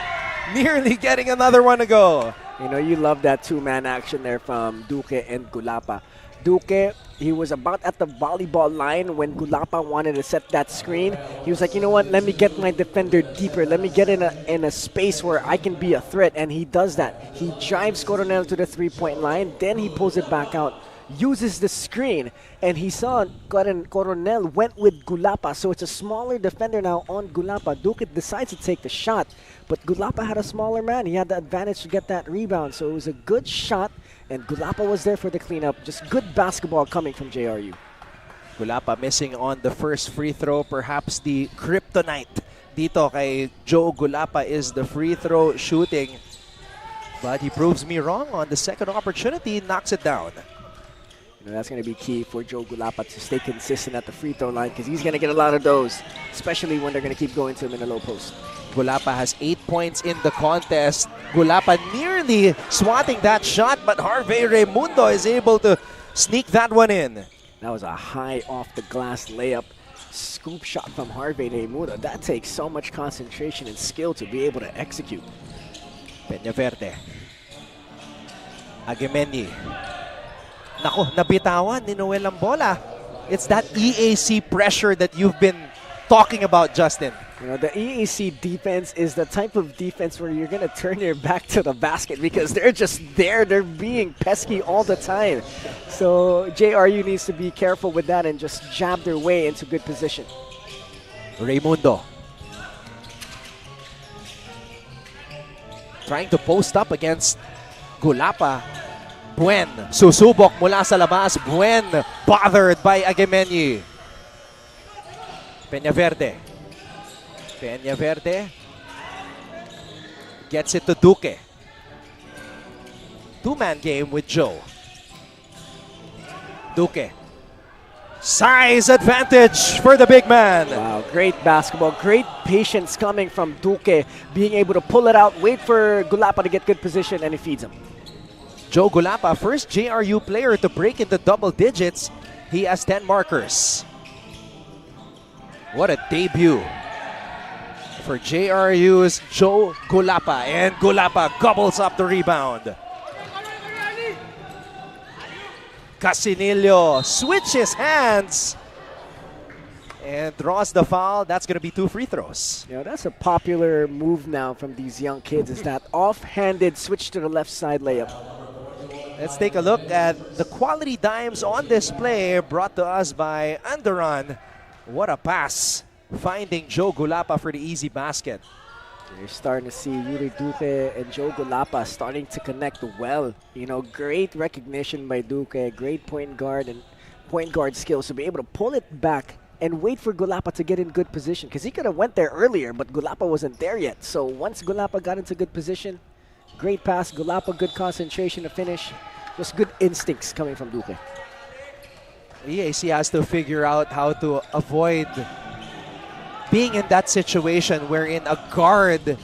nearly getting another one to go. You know, you love that two-man action there from Duque and Gulapa. Duque, he was about at the volleyball line when Gulapa wanted to set that screen. He was like, you know what, let me get my defender deeper. Let me get in a space where I can be a threat, and he does that. He drives Coronel to the three-point line, then he pulls it back out, uses the screen, and he saw Coronel went with Gulapa, so it's a smaller defender now on Gulapa. Duque decides to take the shot, but Gulapa had a smaller man. He had the advantage to get that rebound, so it was a good shot, and Gulapa was there for the cleanup. Just good basketball coming from JRU. Gulapa missing on the first free throw. Perhaps the kryptonite dito kay Joe Gulapa is the free throw shooting. But he proves me wrong on the second opportunity, knocks it down. You know, that's going to be key for Joe Gulapa to stay consistent at the free throw line because he's going to get a lot of those, especially when they're going to keep going to him in the low post. Gulapa has 8 points in the contest. Gulapa nearly swatting that shot, but Harvey Raimundo is able to sneak that one in. That was a high off the glass layup scoop shot from Harvey Raimundo. That takes so much concentration and skill to be able to execute. Peñaverde. Agemeni. Nako, nabitawan ni Noel ang bola. It's that EAC pressure that you've been talking about, Justin. You know, the EAC defense is the type of defense where you're going to turn your back to the basket because they're just there. They're being pesky all the time. So JRU needs to be careful with that and just jab their way into good position. Raimundo. Trying to post up against Gulapa. Buen, susubok mula sa labas. Buen, bothered by Agemeni. Peñaverde. Peñaverde gets it to Duque. Two-man game with Joe. Duque. Size advantage for the big man. Wow, great basketball. Great patience coming from Duque. Being able to pull it out, wait for Gulapa to get good position, and he feeds him. Joe Gulapa, first JRU player to break into double digits. He has 10 markers. What a debut for JRU's Joe Gulapa. And Gulapa gobbles up the rebound. Casinillo switches hands and draws the foul. That's going to be 2 free throws. You know, that's a popular move now from these young kids, is that off-handed switch to the left side layup. Let's take a look at the quality dimes on display brought to us by ENDERUN. What a pass, finding Joe Gulapa for the easy basket. You're starting to see Yuri Duque and Joe Gulapa starting to connect well. You know, great recognition by Duque, great point guard and point guard skills to be able to pull it back and wait for Gulapa to get in good position, because he could have went there earlier, but Gulapa wasn't there yet. So once Gulapa got into good position, great pass, Gulapa, good concentration to finish. Just good instincts coming from Duque. EAC has to figure out how to avoid being in that situation wherein a guard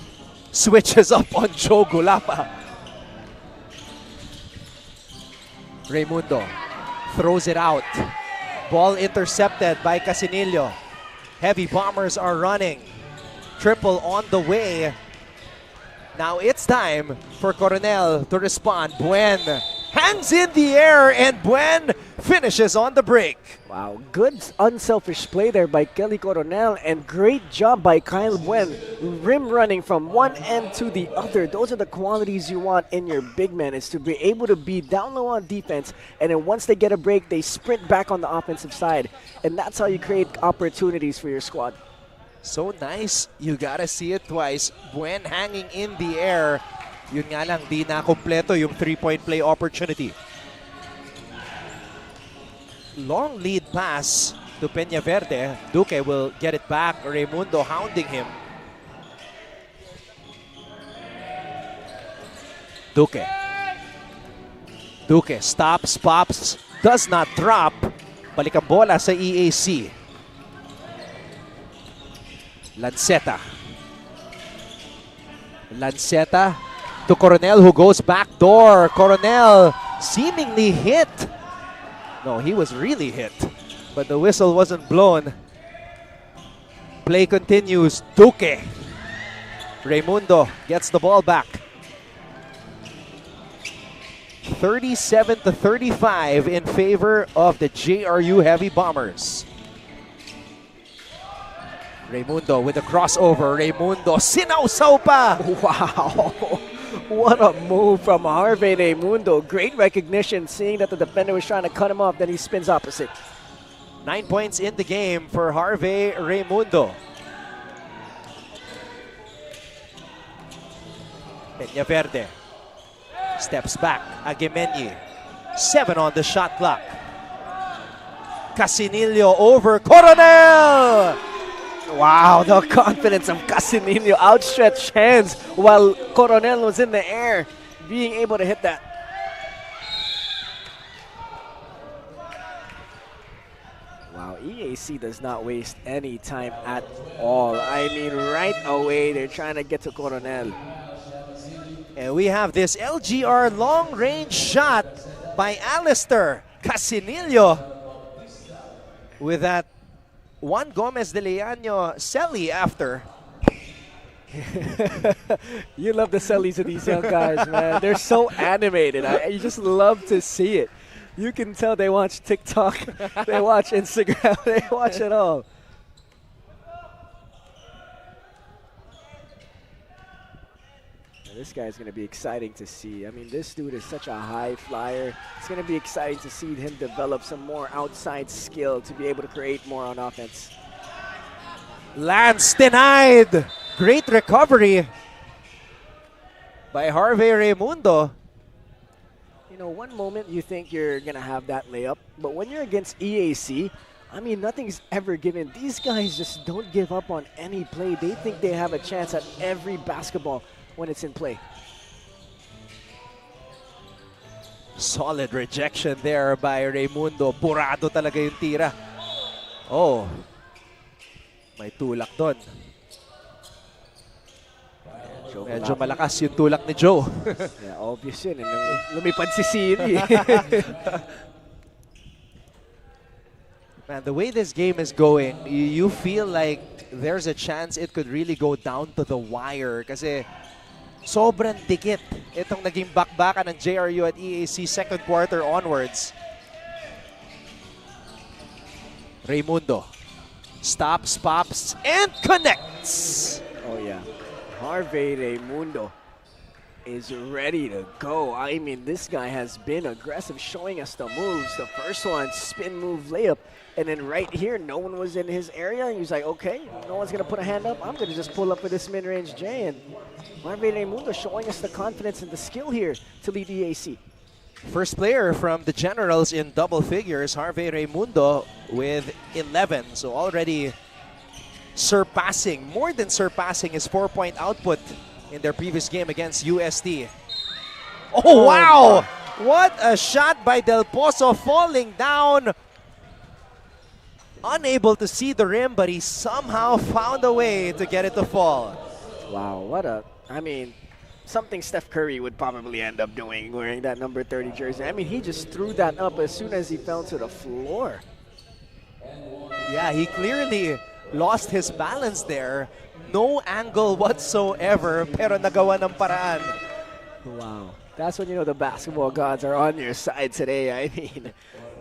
switches up on Joe Gulapa. Raimundo throws it out. Ball intercepted by Casinillo. Heavy Bombers are running. Triple on the way. Now it's time for Coronel to respond. Buen, hands in the air, and Buen finishes on the break. Wow, good unselfish play there by Kelly Coronel, and great job by Kyle Buen. Rim running from one end to the other. Those are the qualities you want in your big man, is to be able to be down low on defense, and then once they get a break, they sprint back on the offensive side. And that's how you create opportunities for your squad. So nice, you gotta see it twice. Buen hanging in the air. Yun nga lang, di na kompleto yung three-point play opportunity. Long lead pass to Peñaverde. Duque will get it back. Raimundo hounding him. Duque. Duque stops, pops, does not drop. Balik ang bola sa EAC. Lanceta. Lanceta to Coronel, who goes back door. Coronel seemingly hit. No, he was really hit, but the whistle wasn't blown. Play continues. Duque. Raimundo gets the ball back. 37-35 in favor of the JRU Heavy Bombers. Raimundo with a crossover. Raimundo sinausaw pa. Wow, what a move from Harvey Raimundo. Great recognition, seeing that the defender was trying to cut him off, then he spins opposite. 9 points in the game for Harvey Raimundo. Peñaverde steps back. Aguimeñi. 7 on the shot clock. Casinillo over Coronel. Wow, the confidence of Casinillo. Outstretched hands while Coronel was in the air, being able to hit that. Wow, EAC does not waste any time at all. I mean, right away, they're trying to get to Coronel. And we have this LGR long-range shot by Alistair Casinillo with that Juan Gomez de Leaño celly after. You love the sellies of these young guys, man. They're so animated. You just love to see it. You can tell they watch TikTok, they watch Instagram, they watch it all. This guy's going to be exciting to see. I mean, this dude is such a high flyer. It's going to be exciting to see him develop some more outside skill to be able to create more on offense. Lance denied. Great recovery by Harvey Raimundo. You know, one moment you think you're going to have that layup, but when you're against EAC, I mean, nothing's ever given. These guys just don't give up on any play. They think they have a chance at every basketball when it's in play. Solid rejection there by Raimundo. Purado talaga yung tira. Oh, may tulak doon. Medyo malakas yung tulak ni Joe. Yeah, obvious yun. Lumipad si Siri. Man, the way this game is going, you feel like there's a chance it could really go down to the wire kasi sobrang dikit itong naging bakbakan ng JRU at EAC second quarter onwards. Raimundo stops, pops, and connects. Oh, yeah. Harvey Raimundo is ready to go. I mean, this guy has been aggressive, showing us the moves. The first one, spin move layup. And then right here, no one was in his area. And he was like, okay, no one's going to put a hand up. I'm going to just pull up with this mid-range J. And Harvey Raimundo showing us the confidence and the skill here to lead EAC. First player from the Generals in double figures, Harvey Raimundo with 11. So already surpassing, more than surpassing his 4-point output in their previous game against UST. Oh, wow! What a shot by Del Pozo, falling down. Unable to see the rim, but he somehow found a way to get it to fall. Wow, what a, I mean, something Steph Curry would probably end up doing, wearing that number 30 jersey. I mean, he just threw that up as soon as he fell to the floor. Yeah, he clearly lost his balance there. No angle whatsoever, pero nagawa ng paraan. Wow. That's when you know the basketball gods are on your side today. I mean,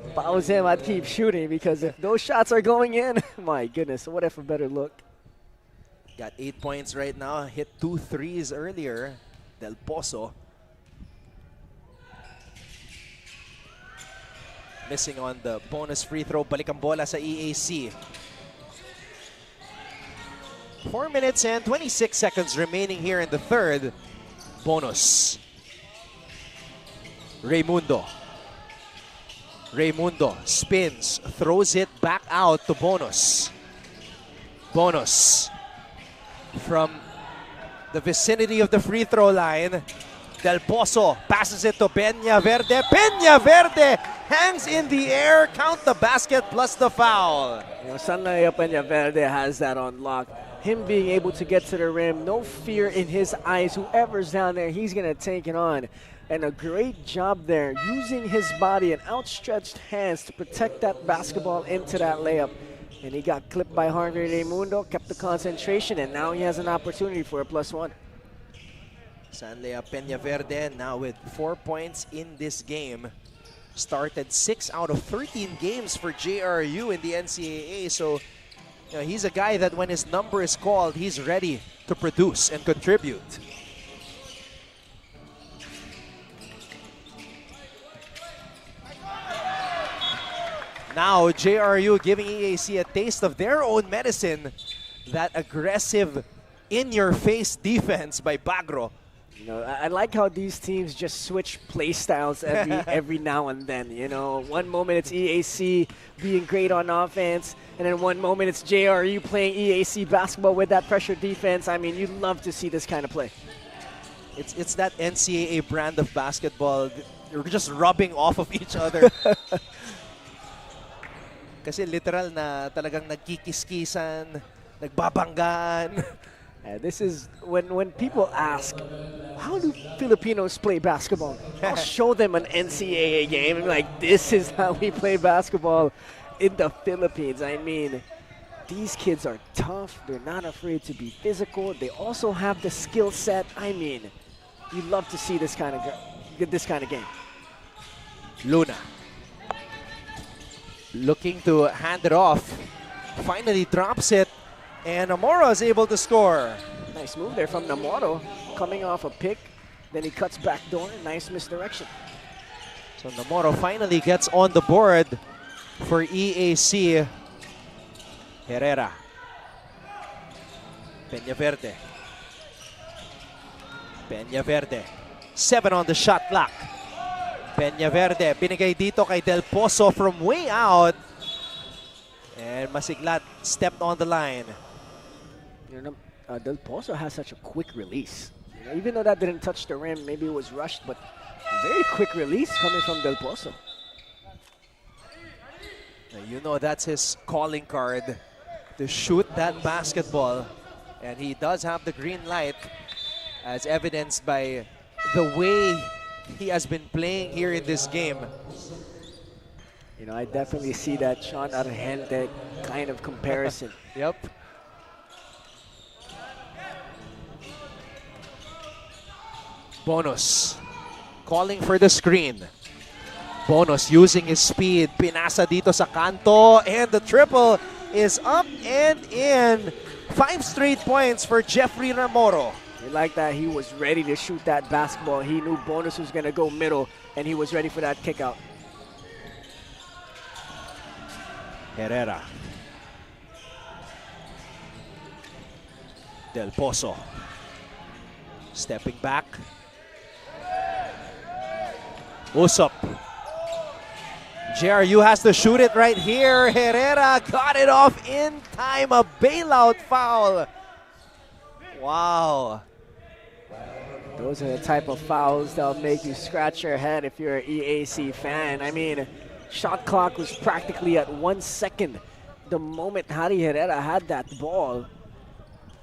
if I was him, I'd keep shooting because if those shots are going in, my goodness, what if a better look? Got 8 points right now. Hit 2 threes earlier. Del Pozo. Missing on the bonus free throw. Balik ang bola sa EAC. 4 minutes and 26 seconds remaining here in the third. Bonus. Raymundo. Raymundo spins, throws it back out to Bonus. Bonus from the vicinity of the free throw line. Del Pozo passes it to Peña Verde. Peña Verde hangs in the air. Count the basket plus the foul. You know, Sanlaya Peña Verde has that on lock. Him being able to get to the rim, no fear in his eyes. Whoever's down there, he's going to take it on. And a great job there, using his body and outstretched hands to protect that basketball into that layup. And he got clipped by Harvey Raymundo, kept the concentration, and now he has an opportunity for a +1. Sanlea Peña Verde now with 4 points in this game. Started 6 out of 13 games for JRU in the NCAA. So you know, he's a guy that when his number is called, he's ready to produce and contribute. Now JRU giving EAC a taste of their own medicine. That aggressive, in-your-face defense by Bagro. You know, I like how these teams just switch play styles every now and then. You know, one moment it's EAC being great on offense, and then one moment it's JRU playing EAC basketball with that pressure defense. I mean, you'd love to see this kind of play. It's that NCAA brand of basketball. They're just rubbing off of each other. Kasi literal na talagang nagkikiskisan, nagbabanggaan. This is when people ask, how do Filipinos play basketball? I'll show them an NCAA game. Like, this is how we play basketball in the Philippines. I mean, these kids are tough. They're not afraid to be physical. They also have the skill set. I mean, you love to see this kind of game. Luna. Looking to hand it off. Finally drops it. And Namoro is able to score. Nice move there from Namoro. Coming off a pick. Then he cuts back door. Nice misdirection. So Namoro finally gets on the board for EAC. Herrera. Peña Verde. Peña Verde. 7 on the shot clock. Peña Verde, binigay dito kay Del Pozo from way out. And Masiglat stepped on the line. You know, Del Pozo has such a quick release. You know, even though that didn't touch the rim, maybe it was rushed, but very quick release coming from Del Pozo. Now, you know that's his calling card, to shoot that basketball. And he does have the green light, as evidenced by the way he has been playing here in this game. You know, I definitely see that Sean Argente kind of comparison. Yep. Bonus calling for the screen. Bonus using his speed. Pinasa dito sa kanto, and the triple is up and in. 5 straight points for Jeffrey Ramoro. I like that he was ready to shoot that basketball. He knew Bonus was going to go middle, and he was ready for that kick out. Herrera. Del Pozo. Stepping back. Usop. JRU has to shoot it right here. Herrera got it off in time. A bailout foul. Wow. Those are the type of fouls that'll make you scratch your head if you're an EAC fan. I mean, shot clock was practically at 1 second the moment Harry Herrera had that ball.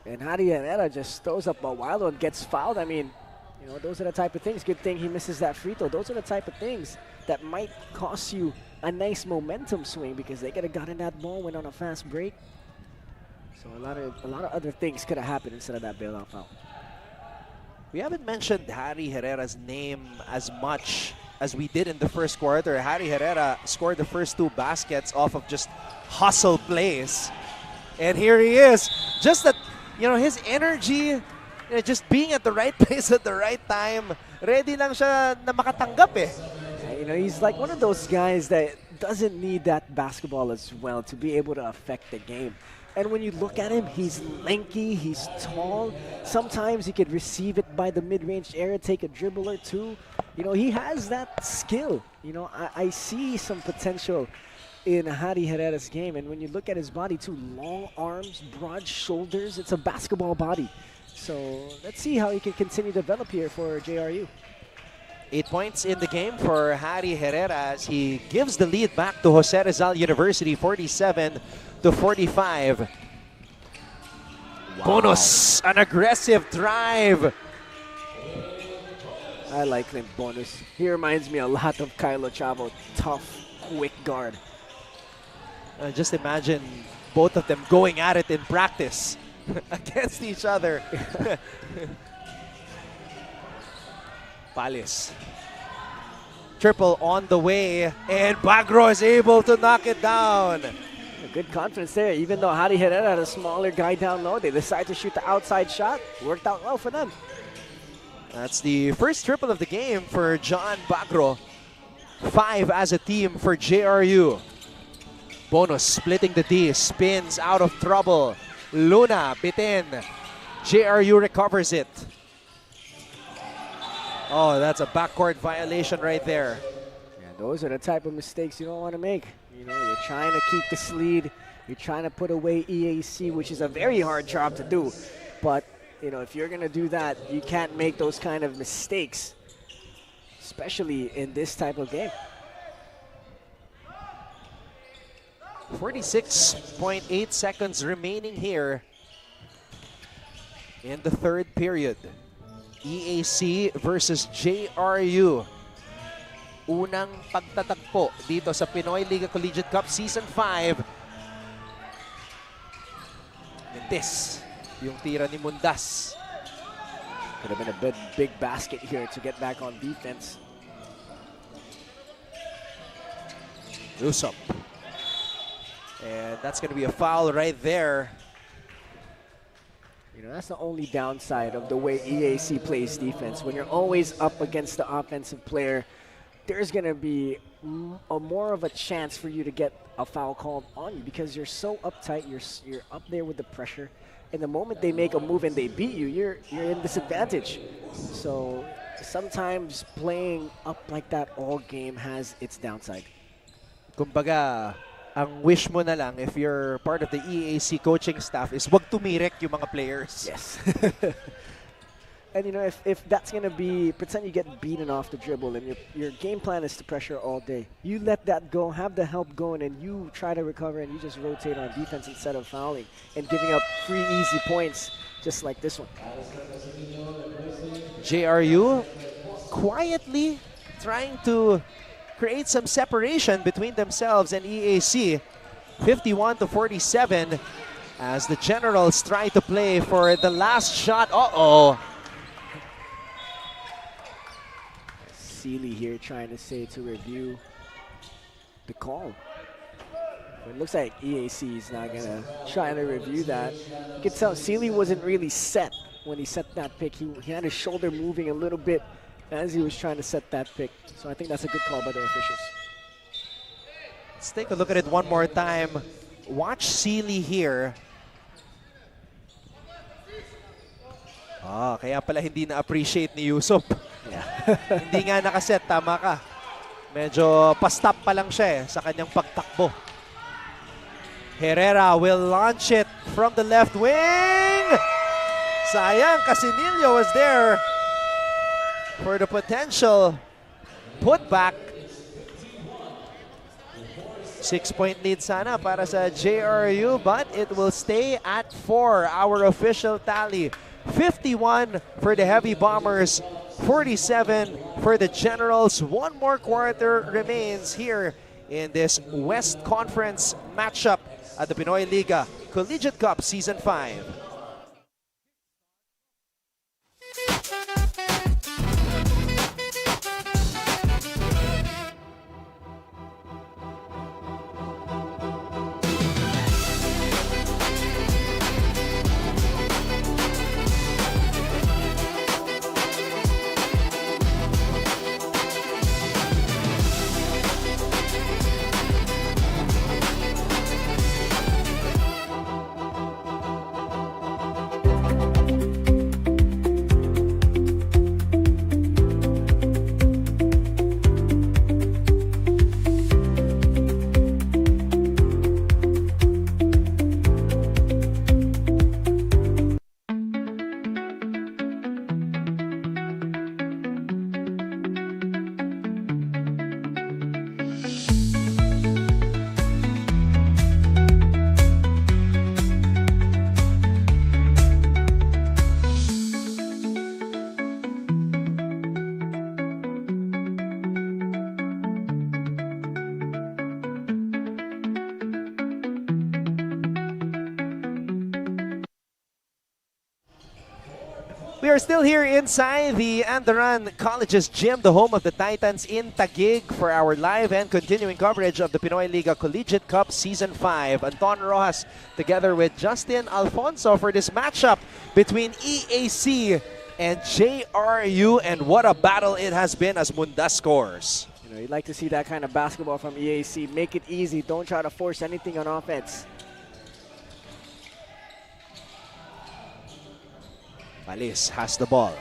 And Harry Herrera just throws up a wild one, gets fouled. I mean, You know, those are the type of things. Good thing he misses that free throw. Those are the type of things that might cost you a nice momentum swing because they could have gotten that ball, went on a fast break. So a lot of other things could have happened instead of that bailout foul. We haven't mentioned Harry Herrera's name as much as we did in the first quarter. Harry Herrera scored the first 2 baskets off of just hustle plays. And here he is. Just that, you know, his energy, just being at the right place at the right time. Ready lang siya na makatanggap eh. You know, he's like one of those guys that doesn't need that basketball as well to be able to affect the game. And when you look at him, he's lanky, he's tall. Sometimes he could receive it by the mid-range area, take a dribble or two. You know, he has that skill. You know, I see some potential in Harry Herrera's game. And when you look at his body too, long arms, broad shoulders, it's a basketball body. So let's see how he can continue to develop here for JRU. 8 points in the game for Harry Herrera as he gives the lead back to Jose Rizal University, 47-45. Wow. Bonus, an aggressive drive. I like Clint Bonus. He reminds me a lot of Kylo Chavo. Tough, quick guard. Just imagine both of them going at it in practice against each other. Palis. Triple on the way, and Bagro is able to knock it down. Good confidence there. Even though Harry Herrera had a smaller guy down low, they decided to shoot the outside shot. Worked out well for them. That's the first triple of the game for John Bagro. 5 as a team for JRU. Bonus splitting the D, spins out of trouble. Luna, bitin. JRU recovers it. Oh, that's a backcourt violation right there. Yeah, those are the type of mistakes you don't want to make. You know, you're trying to keep this lead. You're trying to put away EAC, which is a very hard job to do. But, you know, if you're going to do that, you can't make those kind of mistakes, especially in this type of game. 46.8 seconds remaining here in the third period. EAC versus JRU. Unang pagtatagpo dito sa Pinoyliga Collegiate Cup Season 5. This, yung tira ni Mundas. Could have been a big basket here to get back on defense. Usop. And that's going to be a foul right there. You know, that's the only downside of the way EAC plays defense. When you're always up against the offensive player, there's going to be more of a chance for you to get a foul called on you because you're so uptight, you're up there with the pressure. And the moment they make a move and they beat you, you're in disadvantage. So sometimes playing up like that all game has its downside. Kumbaga, ang wish mo na lang if you're part of the EAC coaching staff is wag tumirek yung mga players. Yes. And you know, if that's going to be, pretend you get beaten off the dribble and your game plan is to pressure all day. You let that go, have the help going, and you try to recover and you just rotate on defense instead of fouling and giving up free, easy points just like this one. JRU quietly trying to create some separation between themselves and EAC. 51-47 as the Generals try to play for the last shot. Uh-oh. Seeley here trying to say to review the call. But it looks like EAC is not going to try to review that. You can tell Seeley wasn't really set when he set that pick. He had his shoulder moving a little bit as he was trying to set that pick. So I think that's a good call by the officials. Let's take a look at it one more time. Watch Seeley here. Kaya pala hindi na-appreciate ni Yusuf. Yeah. Hindi nga nakaset, tama ka. Medyo pa-stop pa lang siya sa kanyang pagtakbo. Herrera will launch it from the left wing. Sayang, Casinillo was there for the potential putback. 6-point lead sana para sa JRU, but it will stay at 4. Our official tally, 51 for the Heavy Bombers, 47 for the Generals. One more quarter remains here in this West Conference matchup at the Pinoyliga Collegiate Cup Season 5. We are still here inside the ENDERUN College's gym, the home of the Titans in Taguig, for our live and continuing coverage of the Pinoyliga Collegiate Cup Season 5. Anton Rojas together with Justin Alfonso for this matchup between EAC and JRU, and what a battle it has been as Mundas scores. You know, you'd like to see that kind of basketball from EAC. Make it easy. Don't try to force anything on offense. Malis has the ball.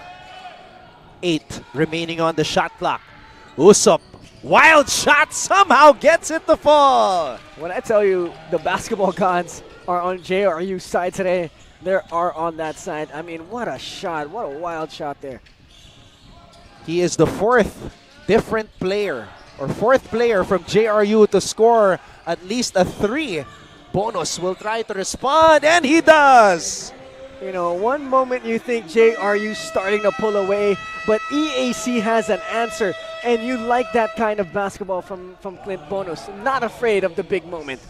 8 remaining on the shot clock. Usop, wild shot, somehow gets it to fall. When I tell you the basketball gods are on JRU's side today, they are on that side. I mean, what a shot. What a wild shot there. He is the fourth different player, or fourth player from JRU to score at least a 3. Bonus will try to respond, and he does. You know, one moment you think JRU's starting to pull away, but EAC has an answer, and you like that kind of basketball from Clint Bonus. Not afraid of the big moment.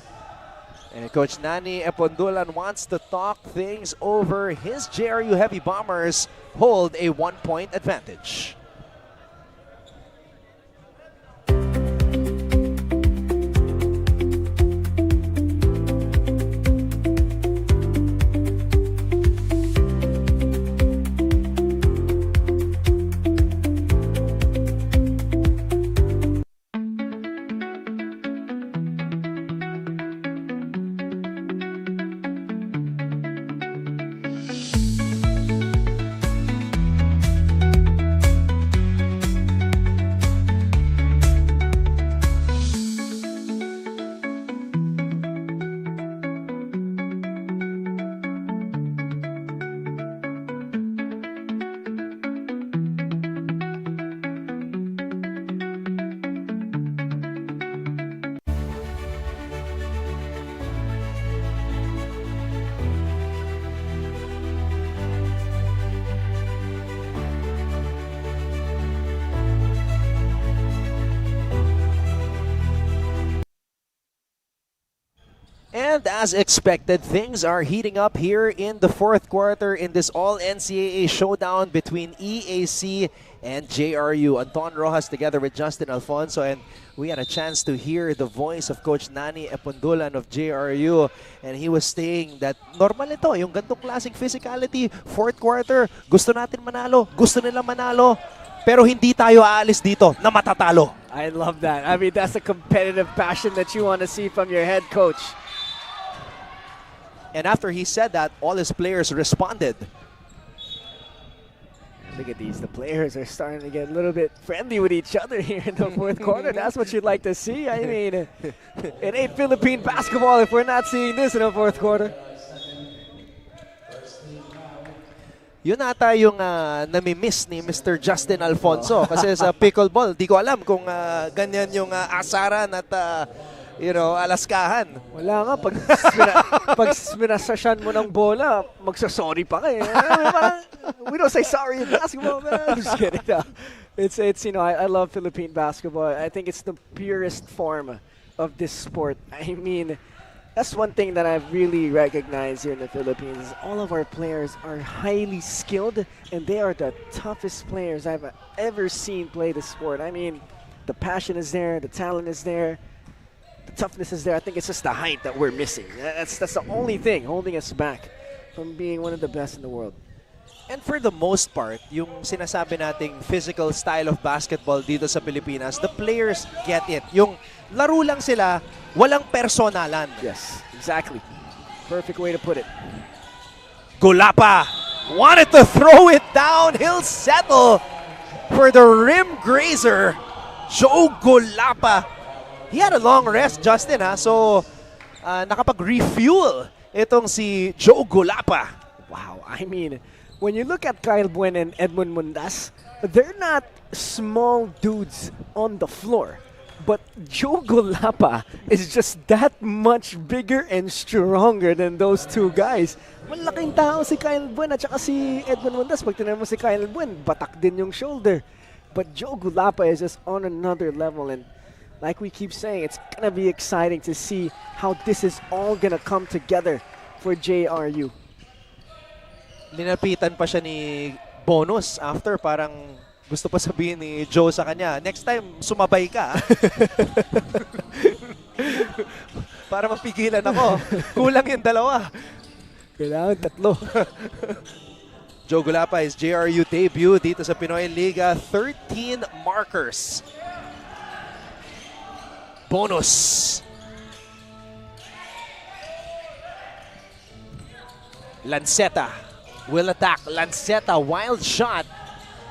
And Coach Nani Epondulan wants to talk things over. His JRU Heavy Bombers hold a 1-point advantage. And as expected, things are heating up here in the fourth quarter in this all-NCAA showdown between EAC and JRU. Anton Rojas together with Justin Alfonso, and we had a chance to hear the voice of Coach Nani Epondulan of JRU, and he was saying that normal ito, yung gantong klaseng physicality, fourth quarter, gusto natin manalo, gusto nila manalo, pero hindi tayo aalis dito na matatalo. I love that. I mean, that's a competitive passion that you want to see from your head coach. And after he said that, all his players responded. Look at these. The players are starting to get a little bit friendly with each other here in the fourth quarter. That's what you'd like to see. I mean, it ain't Philippine basketball if we're not seeing this in the fourth quarter. Yun ata yung nami-miss ni Mr. Justin Alfonso. Kasi sa pickleball, di ko alam kung ganyan yung asaran at Alaskahan. Wala nga, pag minasasyan mo ng bola, magsasorry pa kayo. We don't say sorry in basketball, man. Just kidding. No. It's I love Philippine basketball. I think it's the purest form of this sport. I mean, that's one thing that I've really recognized here in the Philippines. All of our players are highly skilled, and they are the toughest players I've ever seen play the sport. I mean, the passion is there, the talent is there, the toughness is there. I think it's just the height that we're missing. That's the only thing holding us back from being one of the best in the world. And for the most part, yung sinasabi nating physical style of basketball dito sa Pilipinas, the players get it. Yung laro lang sila, walang personalan. Yes, exactly. Perfect way to put it. Gulapa wanted to throw it down. He'll settle for the rim grazer. Joe Gulapa. He had a long rest, Justin, ha? So, nakapag-refuel itong si Joe Gulapa. Wow, I mean, when you look at Kyle Buen and Edmund Mundas, they're not small dudes on the floor. But Joe Gulapa is just that much bigger and stronger than those two guys. Malaking tao si Kyle Buen at saka si Edmund Mundas. Pag tinanong mo si Kyle Buen, batak din yung shoulder. But Joe Gulapa is just on another level. And like we keep saying, it's going to be exciting to see how this is all going to come together for JRU. Linapitan pa siya ni Bonus after, parang gusto pa sabihin ni Joe sa kanya, next time sumabay ka. Para mapigilan ako. Kulang yung dalawa. Kailangan tatlo. Joe Gulapa is JRU debut dito sa Pinoy Liga. 13 markers. Bonus. Lanceta will attack. Lanceta, wild shot.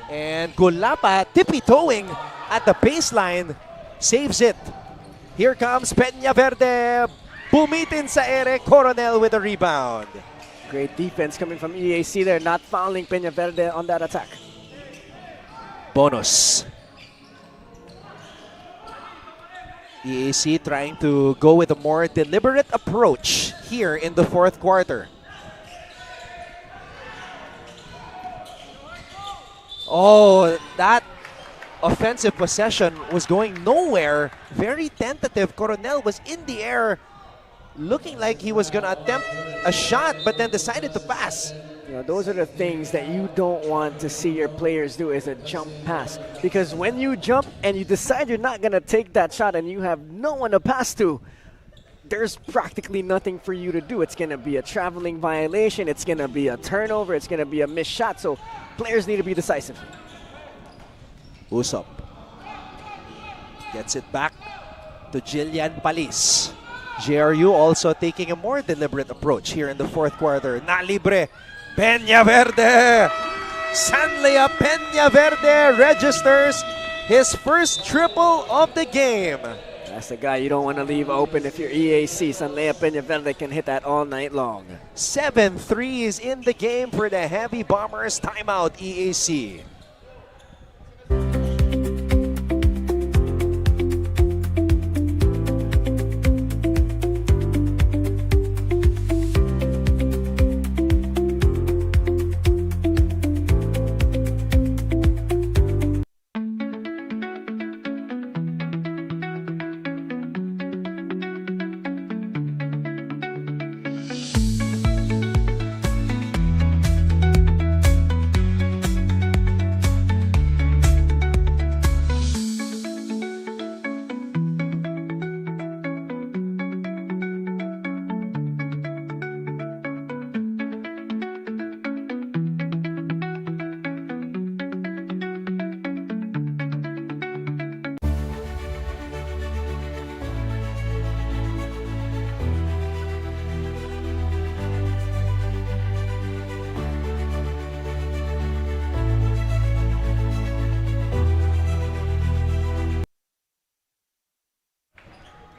And Gulapa tippy-toeing at the baseline. Saves it. Here comes Peñaverde. Bumitin sa ere. Coronel with a rebound. Great defense coming from EAC there, not fouling Peñaverde on that attack. Bonus. EAC trying to go with a more deliberate approach here in the fourth quarter. Oh, that offensive possession was going nowhere. Very tentative. Coronel was in the air, looking like he was going to attempt a shot, but then decided to pass. You know, those are the things that you don't want to see your players do, is a jump pass. Because when you jump and you decide you're not going to take that shot and you have no one to pass to, there's practically nothing for you to do. It's going to be a traveling violation. It's going to be a turnover. It's going to be a missed shot. So players need to be decisive. Usop gets it back to Jillian Palis. JRU also taking a more deliberate approach here in the fourth quarter. Na libre. Peñaverde. Sanlea Peñaverde registers his first triple of the game. That's the guy you don't want to leave open if you're EAC. Sanlea Peñaverde can hit that all night long. 7 threes in the game for the Heavy Bombers. Timeout, EAC.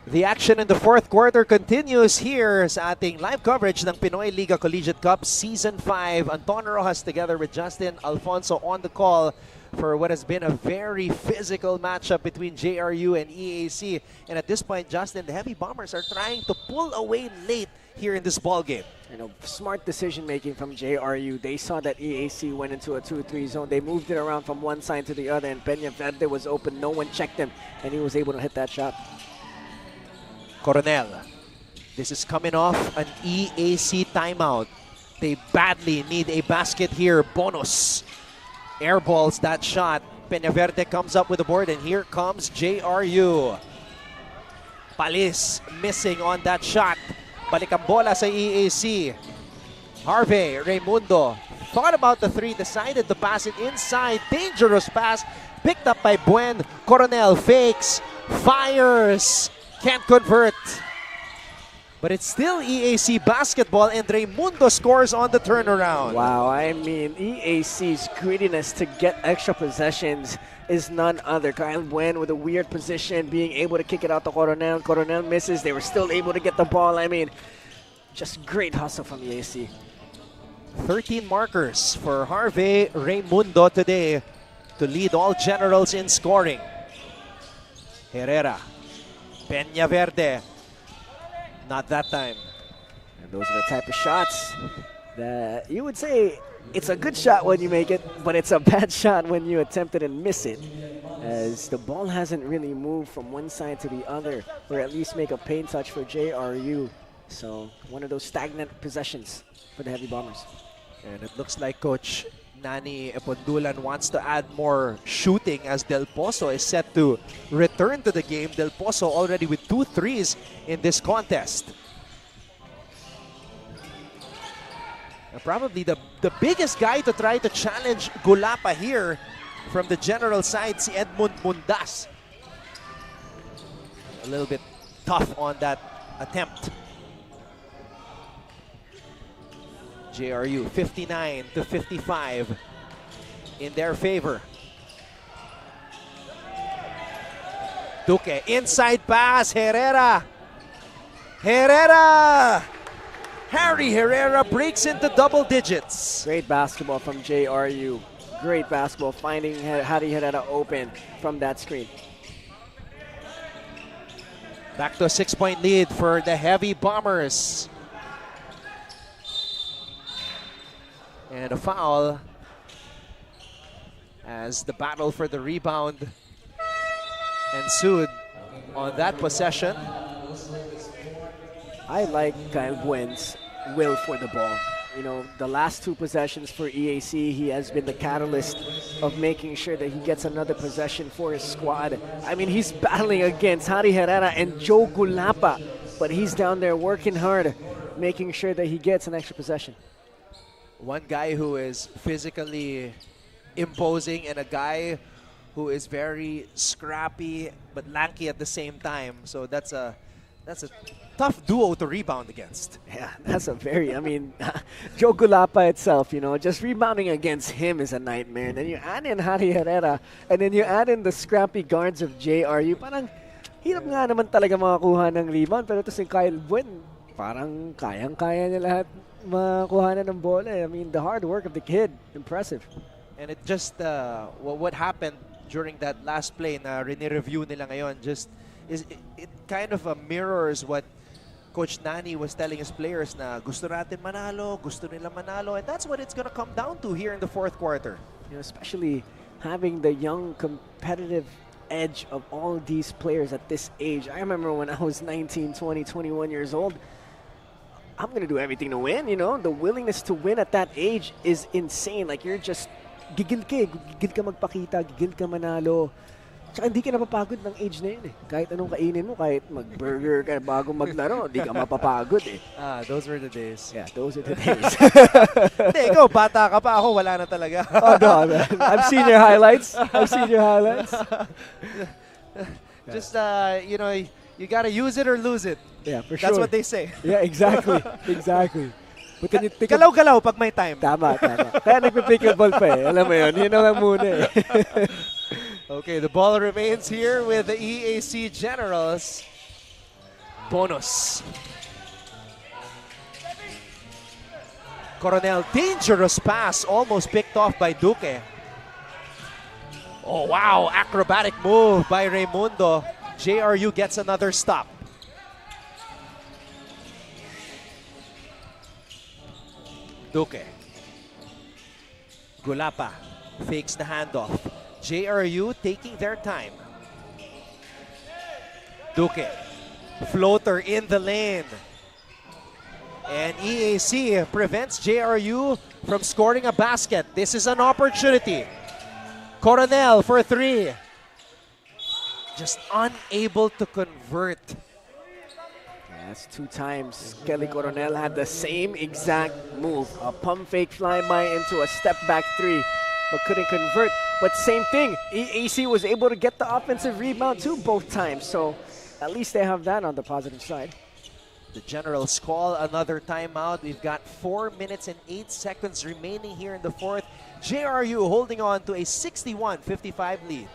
The action in the fourth quarter continues here sa ating live coverage ng Pinoyliga Collegiate Cup Season 5. Anton Rojas together with Justin Alfonso on the call for what has been a very physical matchup between JRU and EAC. And at this point, Justin, the Heavy Bombers are trying to pull away late here in this ball game. You know, smart decision making from JRU. They saw that EAC went into a 2-3 zone. They moved it around from one side to the other, and Peña Verde was open. No one checked him, and he was able to hit that shot. Coronel. This is coming off an EAC timeout. They badly need a basket here. Bonus airballs that shot. Peña Verde comes up with the board, and here comes JRU. Palis missing on that shot. Balik ang bola sa EAC. Harvey Raimundo thought about the three, decided to pass it inside. Dangerous pass picked up by Buen. Coronel fakes, fires, can't convert. But it's still EAC basketball, and Raimundo scores on the turnaround. Wow, I mean, EAC's greediness to get extra possessions is none other. Kyle Buen with a weird position, being able to kick it out to Coronel. Coronel misses. They were still able to get the ball. I mean, just great hustle from EAC. 13 markers for Harvey Raimundo today to lead all generals in scoring. Herrera, Peña Verde. Not that time. And those are the type of shots that you would say it's a good shot when you make it, but it's a bad shot when you attempt it and miss it, as the ball hasn't really moved from one side to the other, or at least make a paint touch for JRU. So one of those stagnant possessions for the Heavy Bombers. And it looks like Coach Nani Epondulan wants to add more shooting, as Del Pozo is set to return to the game. Del Pozo already with 2 threes in this contest. Probably the biggest guy to try to challenge Gulapa here from the general side, si Edmund Mundas. A little bit tough on that attempt. JRU 59-55 in their favor. Duque, inside pass, Herrera. Herrera! Harry Herrera breaks into double digits. Great basketball from JRU. Great basketball, finding Harry Herrera open from that screen. Back to a 6-point lead for the Heavy Bombers. And a foul as the battle for the rebound ensued on that possession. I like Kyle Buen's will for the ball. You know, the last 2 possessions for EAC, he has been the catalyst of making sure that he gets another possession for his squad. I mean, he's battling against Harry Herrera and Joe Gulapa, but he's down there working hard, making sure that he gets an extra possession. One guy who is physically imposing and a guy who is very scrappy but lanky at the same time. So that's a tough duo to rebound against. Yeah, that's a very, I mean, Joe Gulapa itself, you know, just rebounding against him is a nightmare. And then you add in Harry Herrera, and then you add in the scrappy guards of JRU. Parang hirap nga naman talaga makakuha ng rebound, pero ito si Kyle Buen, parang kayang-kaya niya lahat makakuha na ng bola. I mean, the hard work of the kid, impressive. And it just, what happened during that last play na rini-review nila ngayon, just is it kind of mirrors what Coach Nani was telling his players na gusto natin manalo, gusto nila manalo, and that's what it's gonna come down to here in the 4th quarter. You know, especially having the young competitive edge of all these players at this age. I remember when I was 19, 20, 21 years old, I'm going to do everything to win, you know. The willingness to win at that age is insane. Like, you're just gigil ka magpakita, gigil ka manalo. Tsaka hindi ka napapagod ng age na yun eh. Kahit anong kainin mo, kahit mag-burger ka bago maglaro, hindi ka mapapagod eh. Those were the days. Yeah, those are the days. Hindi, ikaw, bata ka pa. Ako, wala na talaga. Oh, no, man. I've seen your highlights. Just, you know, you gotta use it or lose it. Yeah, for sure. That's what they say. Yeah, exactly. Exactly. But then you think of, Galaw-galaw pag may time. tama. Kaya nagpipickleball pa eh. Alam mo yun, yun lang muna eh. Okay, the ball remains here with the EAC Generals. Bonus. Coronel, dangerous pass, almost picked off by Duque. Oh, wow. Acrobatic move by Raimundo. JRU gets another stop. Duque. Gulapa fakes the handoff. JRU taking their time. Duque. Floater in the lane. And EAC prevents JRU from scoring a basket. This is an opportunity. Coronel for three. Just unable to convert. That's 2 times. Kelly Coronel had the same exact move. A pump fake flying by into a step back 3, but couldn't convert. But same thing, EAC was able to get the offensive rebound too both times. So at least they have that on the positive side. The Generals call another timeout. We've got 4 minutes and 8 seconds remaining here in the fourth. JRU holding on to a 61-55 lead.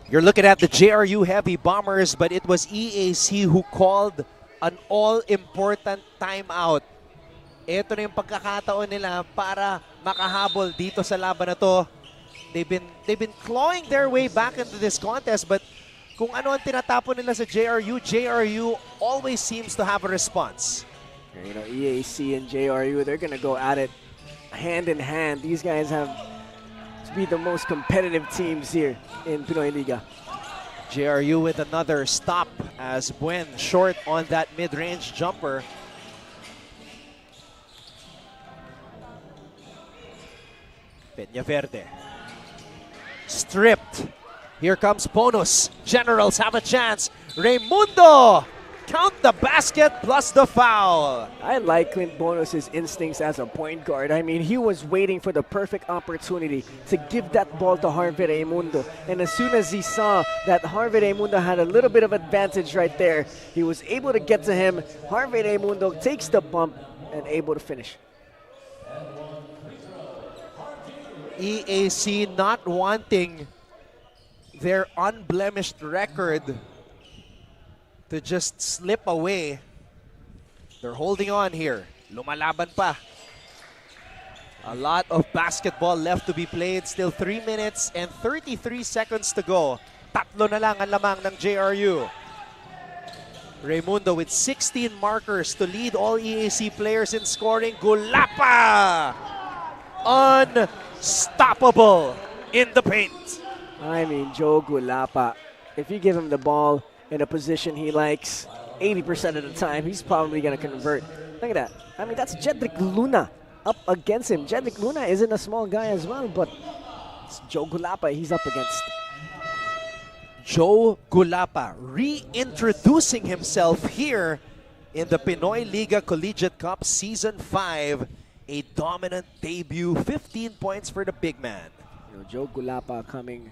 You're looking at the JRU Heavy Bombers, but it was EAC who called an all-important timeout. Ito na yung pagkakataon nila para makahabol dito sa laban na to. They've been clawing their way back into this contest, but kung ano ang tinatapon nila sa JRU always seems to have a response. You know, EAC and JRU, they're gonna go at it hand in hand. These guys have to be the most competitive teams here in Pinoy Liga. JRU with another stop as Buen short on that mid-range jumper. Peñaverde. Stripped. Here comes Bonus. Generals have a chance. Raimundo! Count the basket plus the foul. I like Clint Bonus's instincts as a point guard. I mean, he was waiting for the perfect opportunity to give that ball to Harvey Raimundo. And as soon as he saw that Harvey Raimundo had a little bit of advantage right there, he was able to get to him. Harvey Raimundo takes the bump and able to finish. EAC not wanting their unblemished record to just slip away. They're holding on here. Lumalaban pa. A lot of basketball left to be played. Still 3 minutes and 33 seconds to go. Tatlo na lang ang lamang ng JRU. Raimundo with 16 markers to lead all EAC players in scoring. Gulapa! Unstoppable in the paint. I mean, Joe Gulapa, if you give him the ball in a position he likes, 80% of the time, he's probably going to convert. Look at that. I mean, that's Jedrick Luna up against him. Jedrick Luna isn't a small guy as well, but it's Joe Gulapa he's up against. Joe Gulapa reintroducing himself here in the Pinoyliga Collegiate Cup Season 5. A dominant debut, 15 points for the big man. You know, Joe Gulapa coming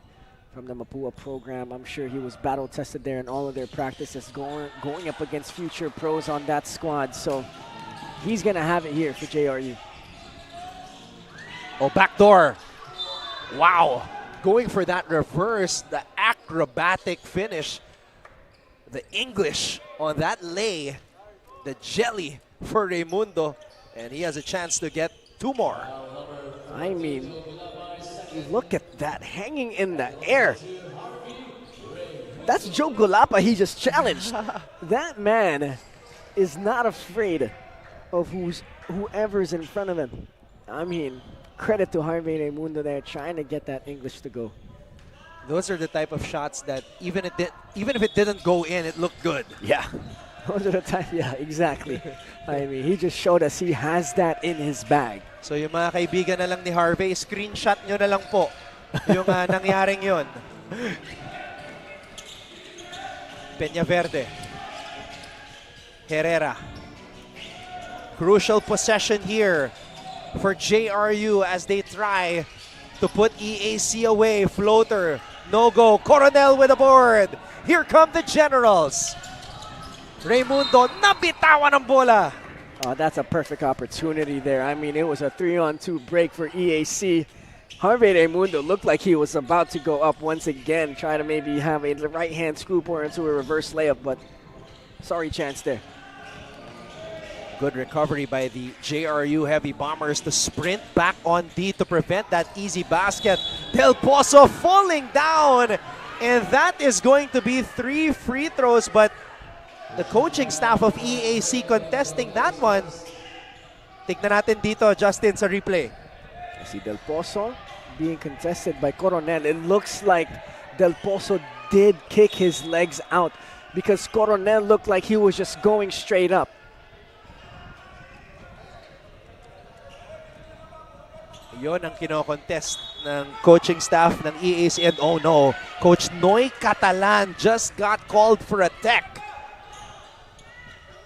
from the Mapua program. I'm sure he was battle tested there in all of their practices, going up against future pros on that squad. So he's going to have it here for JRU. Oh, backdoor. Wow. Going for that reverse, the acrobatic finish. The English on that lay. The jelly for Raimundo. And he has a chance to get 2 more. I mean, look at that, hanging in the air. That's Joe Gulapa he just challenged. That man is not afraid of whoever's in front of him. I mean, credit to Harvey Raimundo there trying to get that English to go. Those are the type of shots that even if it didn't go in, it looked good. Yeah. Most of the time, yeah, exactly. I mean, he just showed us he has that in his bag. So yung mga kaibigan na lang ni Harvey, screenshot nyo na lang po yung nangyaring yun. Peñaverde. Herrera. Crucial possession here for JRU as they try to put EAC away. Floater. No go. Coronel with a board. Here come the Generals. Raimundo, nabitawan ang bola. Oh, that's a perfect opportunity there. I mean, it was a 3-on-2 break for EAC. Harvey Raimundo looked like he was about to go up once again, try to maybe have a right-hand scoop or into a reverse layup, but sorry chance there. Good recovery by the JRU Heavy Bombers to sprint back on D to prevent that easy basket. Del Pozo falling down, and that is going to be 3 free throws, but the coaching staff of EAC contesting that one. Tignan natin dito, Justin, sa replay. I see Del Pozo being contested by Coronel. It looks like Del Pozo did kick his legs out because Coronel looked like he was just going straight up. Yon ang kino-contest ng coaching staff ng EAC. And oh no, Coach Noy Catalan just got called for a tech.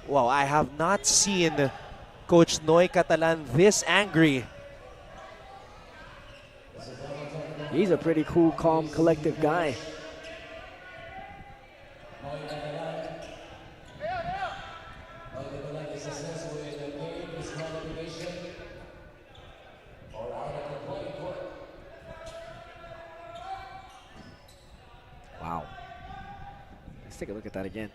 Wow, I have not seen Coach Noy Catalan this angry. He's a pretty cool, calm, collective guy. Wow. Let's take a look at that again.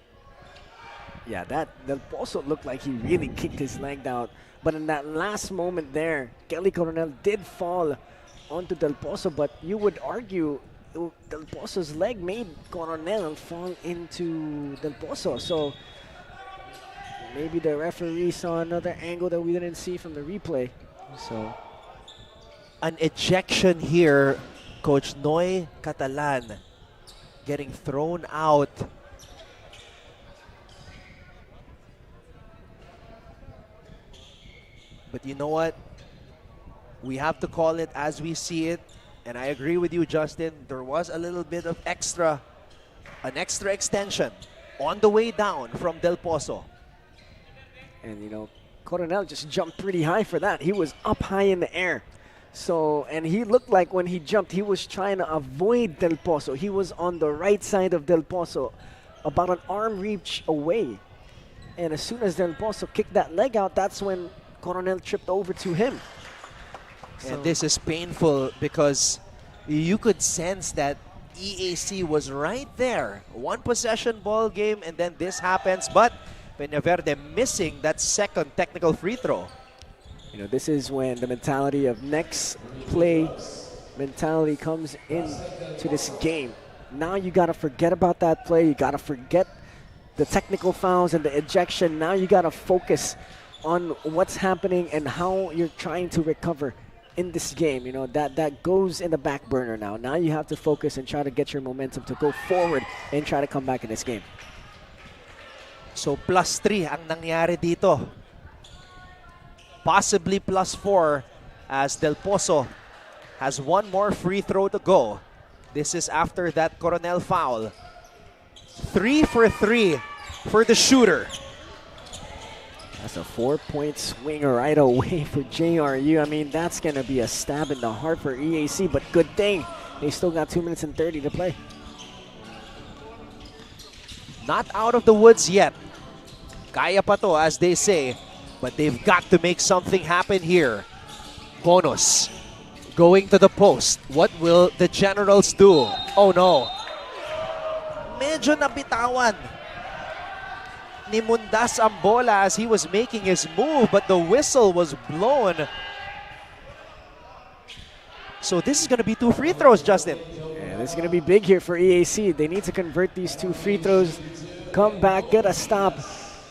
Yeah, that Del Pozo looked like he really kicked his leg out. But in that last moment there, Kelly Coronel did fall onto Del Pozo, but you would argue Del Pozo's leg made Coronel fall into Del Pozo. So maybe the referee saw another angle that we didn't see from the replay. So an ejection here. Coach Noy Catalan getting thrown out. But you know what? We have to call it as we see it. And I agree with you, Justin. There was a little bit of an extra extension on the way down from Del Pozo. And you know, Coronel just jumped pretty high for that. He was up high in the air. So, and he looked like when he jumped, he was trying to avoid Del Pozo. He was on the right side of Del Pozo, about an arm reach away. And as soon as Del Pozo kicked that leg out, that's when Coronel tripped over to him. And this is painful because you could sense that EAC was right there. One possession ball game, and then this happens. But Peñaverde missing that second technical free throw. You know, this is when the mentality of next play mentality comes into this game. Now you got to forget about that play. You got to forget the technical fouls and the ejection. Now you got to focus on what's happening and how you're trying to recover in this game. You know, that goes in the back burner now. Now you have to focus and try to get your momentum to go forward and try to come back in this game. So +3 ang nangyari dito. Possibly +4 as Del Pozo has one more free throw to go. This is after that Coronel foul. 3 for 3 for the shooter. That's a 4-point swing right away for JRU. I mean, that's going to be a stab in the heart for EAC, but good thing they still got 2 minutes and 30 to play. Not out of the woods yet. Kaya pa to, as they say, but they've got to make something happen here. Bonus going to the post. What will the Generals do? Oh no. Medyo nabitawan ni Mundas ang bola as he was making his move, but the whistle was blown. So this is going to be 2 free throws, Justin. Yeah, this is going to be big here for EAC. They need to convert these 2 free throws, come back, get a stop,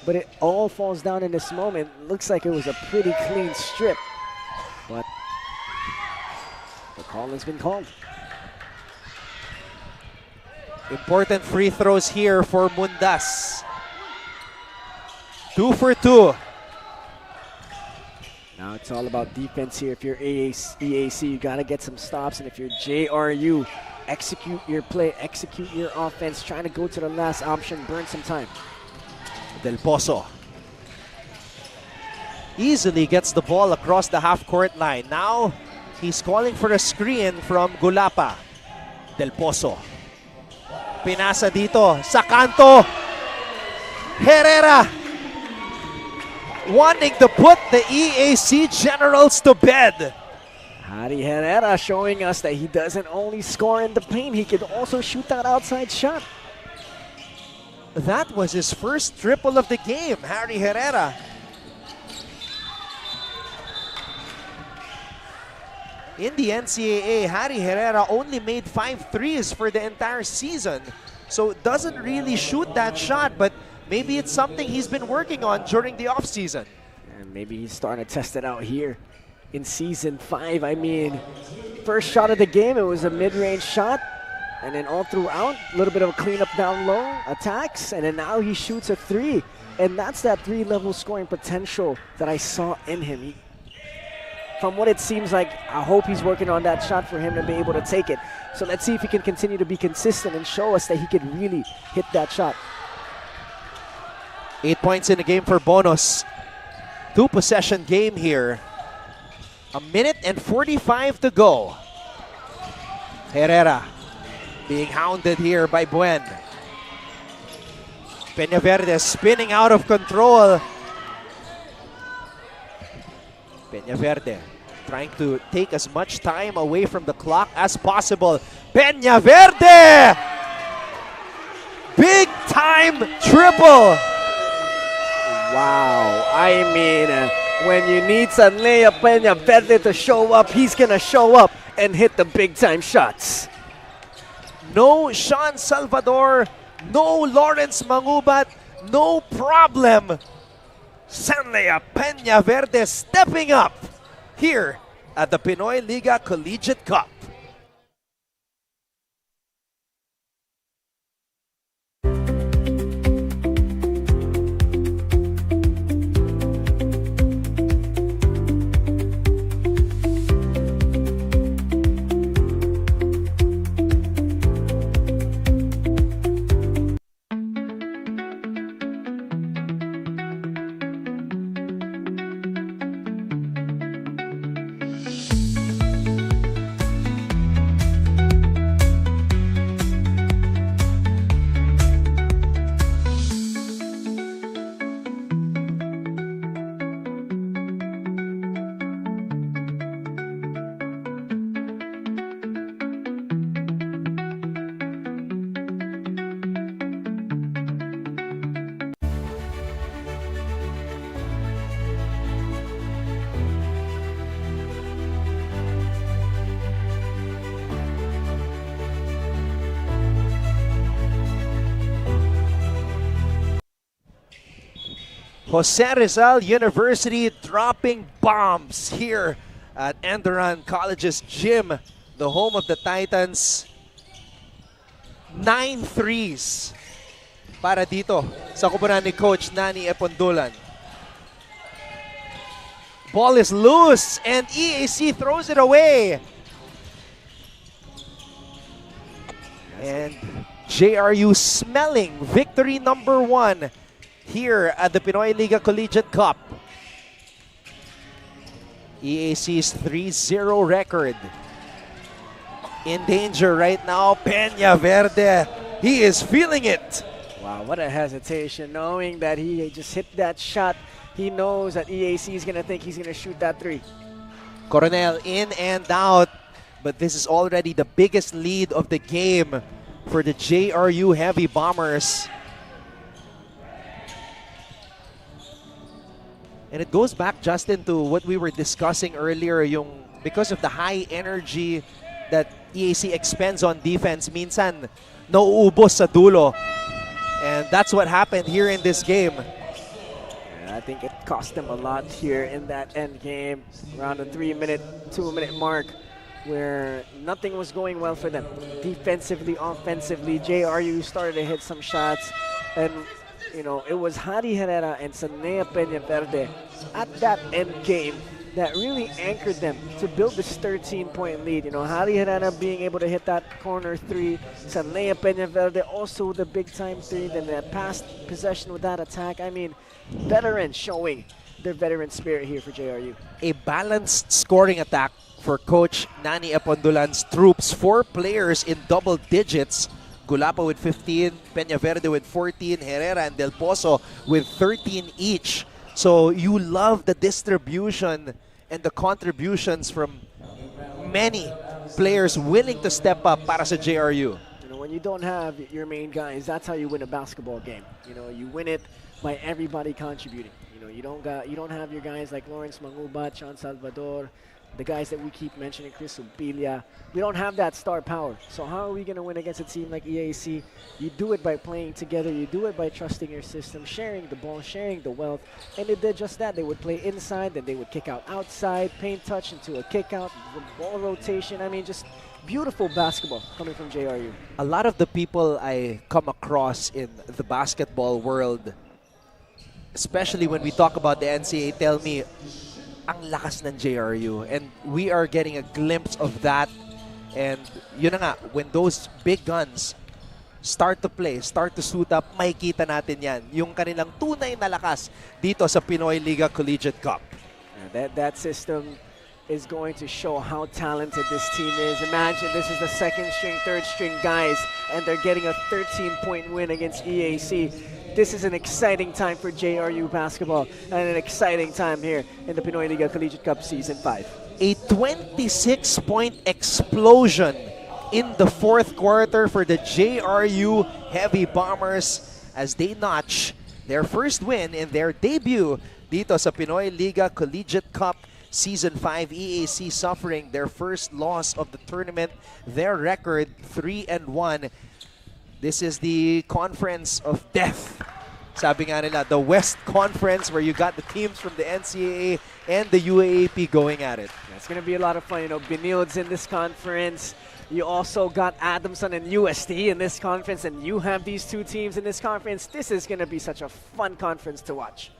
but it all falls down in this moment. Looks like it was a pretty clean strip, but the call has been called. Important free throws here for Mundas. 2 for 2. Now it's all about defense here. If you're EAC, you got to get some stops. And if you're JRU, execute your play, execute your offense, trying to go to the last option, burn some time. Del Pozo easily gets the ball across the half-court line. Now, he's calling for a screen from Gulapa. Del Pozo. Pinasa dito sa kanto. Herrera wanting to put the EAC Generals to bed. Harry Herrera showing us that he doesn't only score in the paint, he can also shoot that outside shot. That was his first triple of the game, Harry Herrera. In the NCAA, Harry Herrera only made 5 threes for the entire season. So doesn't really shoot that shot, but maybe it's something he's been working on during the offseason. And maybe he's starting to test it out here in Season 5. I mean, first shot of the game, it was a mid-range shot. And then all throughout, a little bit of a cleanup down low, attacks, and then now he shoots a 3. And that's that 3-level scoring potential that I saw in him. From what it seems like, I hope he's working on that shot for him to be able to take it. So let's see if he can continue to be consistent and show us that he can really hit that shot. 8 points in the game for Bonus. 2-possession game here. 1 minute and 45 to go. Herrera being hounded here by Buen. Peñaverde spinning out of control. Peñaverde trying to take as much time away from the clock as possible. Peñaverde! Big time triple! Wow, I mean, when you need Sanlea Peñaverde to show up, he's gonna show up and hit the big time shots. No Sean Salvador, no Lawrence Mangubat, no problem. Sanlea Peñaverde stepping up here at the Pinoyliga Collegiate Cup. Jose Rizal University dropping bombs here at ENDERUN College's gym, the home of the Titans. 9 threes para dito sa kupunan ni Coach Nani Epondulan. Ball is loose and EAC throws it away. And JRU smelling victory number 1 here at the Pinoyliga Collegiate Cup. EAC's 3-0 record in danger right now. Peñaverde, he is feeling it. Wow, what a hesitation, knowing that he just hit that shot. He knows that EAC is going to think he's going to shoot that 3. Coronel in and out, but this is already the biggest lead of the game for the JRU Heavy Bombers. And it goes back, Justin, to what we were discussing earlier, yung because of the high energy that EAC expends on defense, minsan nauubos sa dulo. And that's what happened here in this game. I think it cost them a lot here in that end game, around the 3-minute, 2-minute mark, where nothing was going well for them. Defensively, offensively, JRU started to hit some shots, and you know, it was Harry Herrera and Sanea Peñaverde at that end game that really anchored them to build this 13-point lead. You know, Harry Herrera being able to hit that corner three, Sanea Peñaverde also the big-time three, then that past possession with that attack. I mean, veterans showing their veteran spirit here for JRU. A balanced scoring attack for Coach Nani Apondolan's troops. 4 players in double digits. Gulapa with 15, Peñaverde with 14, Herrera and Del Pozo with 13 each. So you love the distribution and the contributions from many players willing to step up para sa JRU. You know, when you don't have your main guys, that's how you win a basketball game. You know, you win it by everybody contributing. You know, you don't have your guys like Lawrence Mangubat, Sean Salvador, the guys that we keep mentioning, Chris Ubilia. We don't have that star power. So how are we going to win against a team like EAC? You do it by playing together. You do it by trusting your system, sharing the ball, sharing the wealth. And they did just that. They would play inside, then they would kick out outside, paint touch into a kick out, ball rotation. I mean, just beautiful basketball coming from JRU. A lot of the people I come across in the basketball world, especially when we talk about the NCAA, tell me, ang lakas ng JRU. And we are getting a glimpse of that. And yun na nga, when those big guns start to play, start to suit up, makikita natin yan. Yung kanilang tunay na lakas dito sa Pinoyliga Collegiate Cup. That system is going to show how talented this team is. Imagine this is the second string, third string guys, and they're getting a 13-point win against EAC. This is an exciting time for JRU basketball and an exciting time here in the Pinoyliga Collegiate Cup Season 5. A 26-point explosion in the fourth quarter for the JRU Heavy Bombers as they notch their first win in their debut dito sa Pinoyliga Collegiate Cup Season 5. EAC suffering their first loss of the tournament. Their record 3-1. This is the conference of death. Sabi nga nila, the West Conference where you got the teams from the NCAA and the UAAP going at it. It's going to be a lot of fun. You know, Benild's in this conference. You also got Adamson and USD in this conference, and you have these two teams in this conference. This is going to be such a fun conference to watch.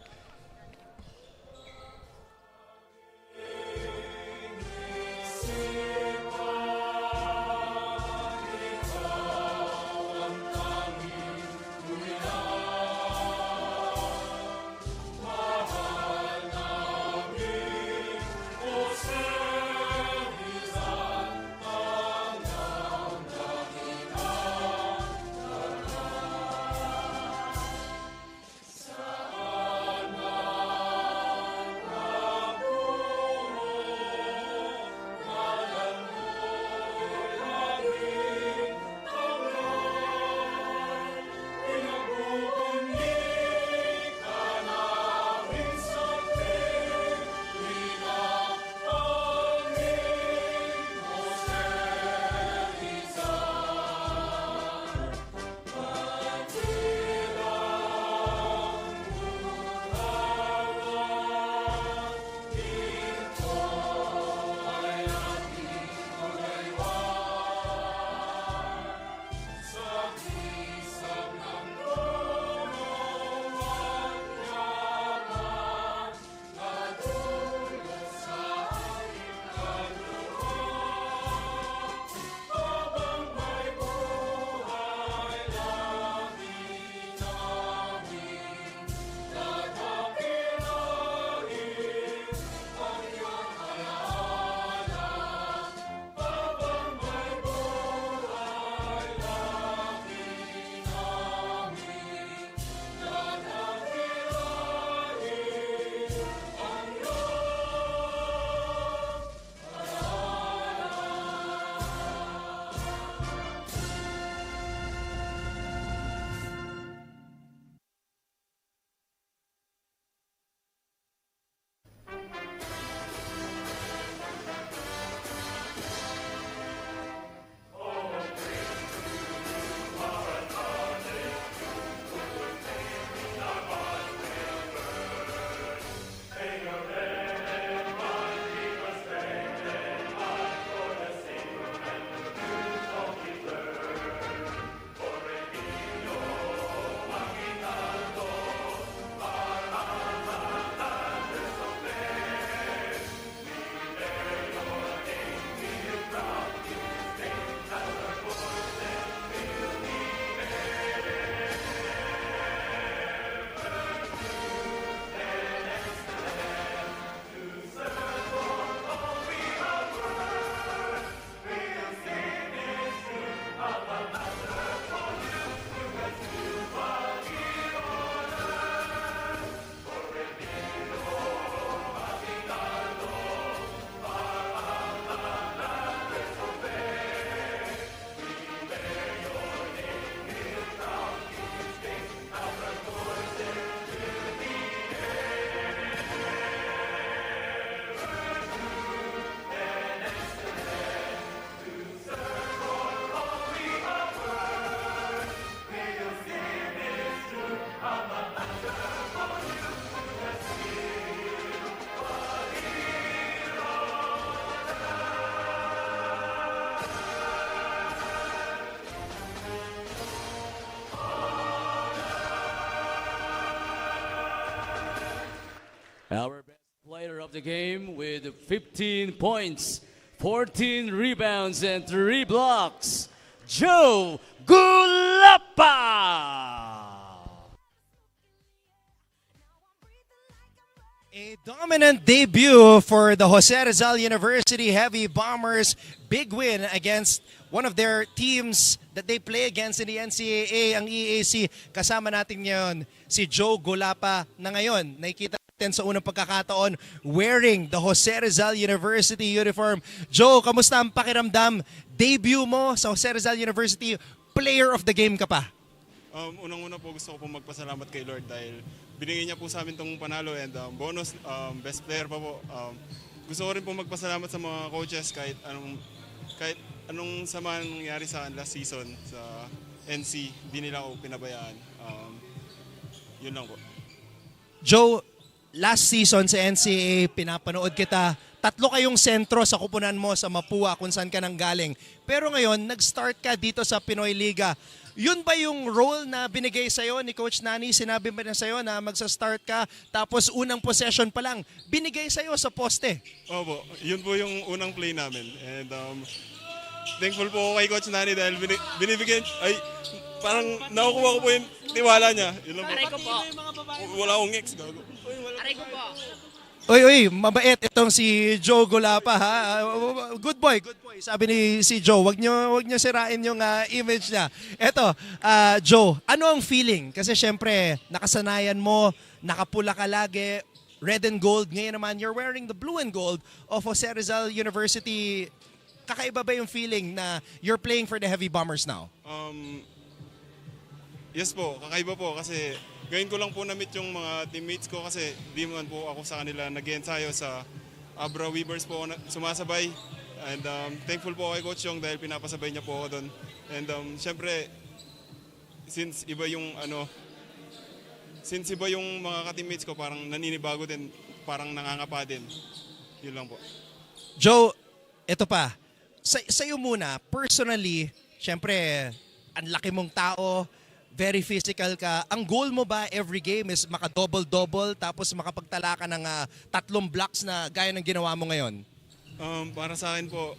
of the game with 15 points, 14 rebounds, and 3 blocks, Joe Gulapa! A dominant debut for the Jose Rizal University Heavy Bombers. Big win against one of their teams that they play against in the NCAA, ang EAC. Kasama natin ngayon si Joe Gulapa na ngayon nakikita natin sa unang pagkakataon wearing the Jose Rizal University uniform. Joe, kamusta ang pakiramdam? Debut mo sa Jose Rizal University, player of the game ka pa. Unang-una po gusto ko po magpasalamat kay Lord dahil binigay niya po sa amin itong panalo and bonus, best player pa po. Gusto ko rin po magpasalamat sa mga coaches kahit anong sama nangyari sa last season sa NC, di nila ako pinabayaan. Yun lang po. Joe, last season sa NCAA, pinapanood kita. 3 kayong sentro sa kupunan mo sa Mapua kung saan ka nang galing. Pero ngayon, nag-start ka dito sa Pinoyliga. Yun ba yung role na binigay sa'yo ni Coach Nani? Sinabi ba na sa'yo na magsa-start ka tapos unang possession pa lang, binigay sa'yo sa poste? Opo, yun po yung unang play namin. And thankful po ako kay Coach Nani dahil binibigyan, parang nakukuha ko po yung tiwala niya. Yun lang po. Aray ko po. Wala akong ex, gago. Aray ko po. Oy, mabait itong si Joe Gulapa, ha? Good boy. Sabi ni si Joe, wag niyo sirain yung image niya. Eto, Joe, ano ang feeling? Kasi syempre, nakasanayan mo, nakapula ka lagi, red and gold. Ngayon naman, you're wearing the blue and gold of Jose Rizal University. Kakaiba ba yung feeling na you're playing for the Heavy Bombers now? Yes po, kakaiba po kasi ngayon ko lang po na-meet yung mga teammates ko kasi di man po ako sa kanila nag-ensayo sa Abra Weavers po sumasabay. And thankful po kay Coach Yong dahil pinapasabay niya po ako doon. And syempre, since iba yung mga ka-teammates ko parang naninibago din, parang nangangapa din. Yun lang po. Joe, ito pa. Sa'yo muna, personally, syempre, ang laki mong tao, very physical ka. Ang goal mo ba every game is maka-double-double tapos makapagtala ka ng 3 blocks na gaya ng ginawa mo ngayon? Para sa akin po,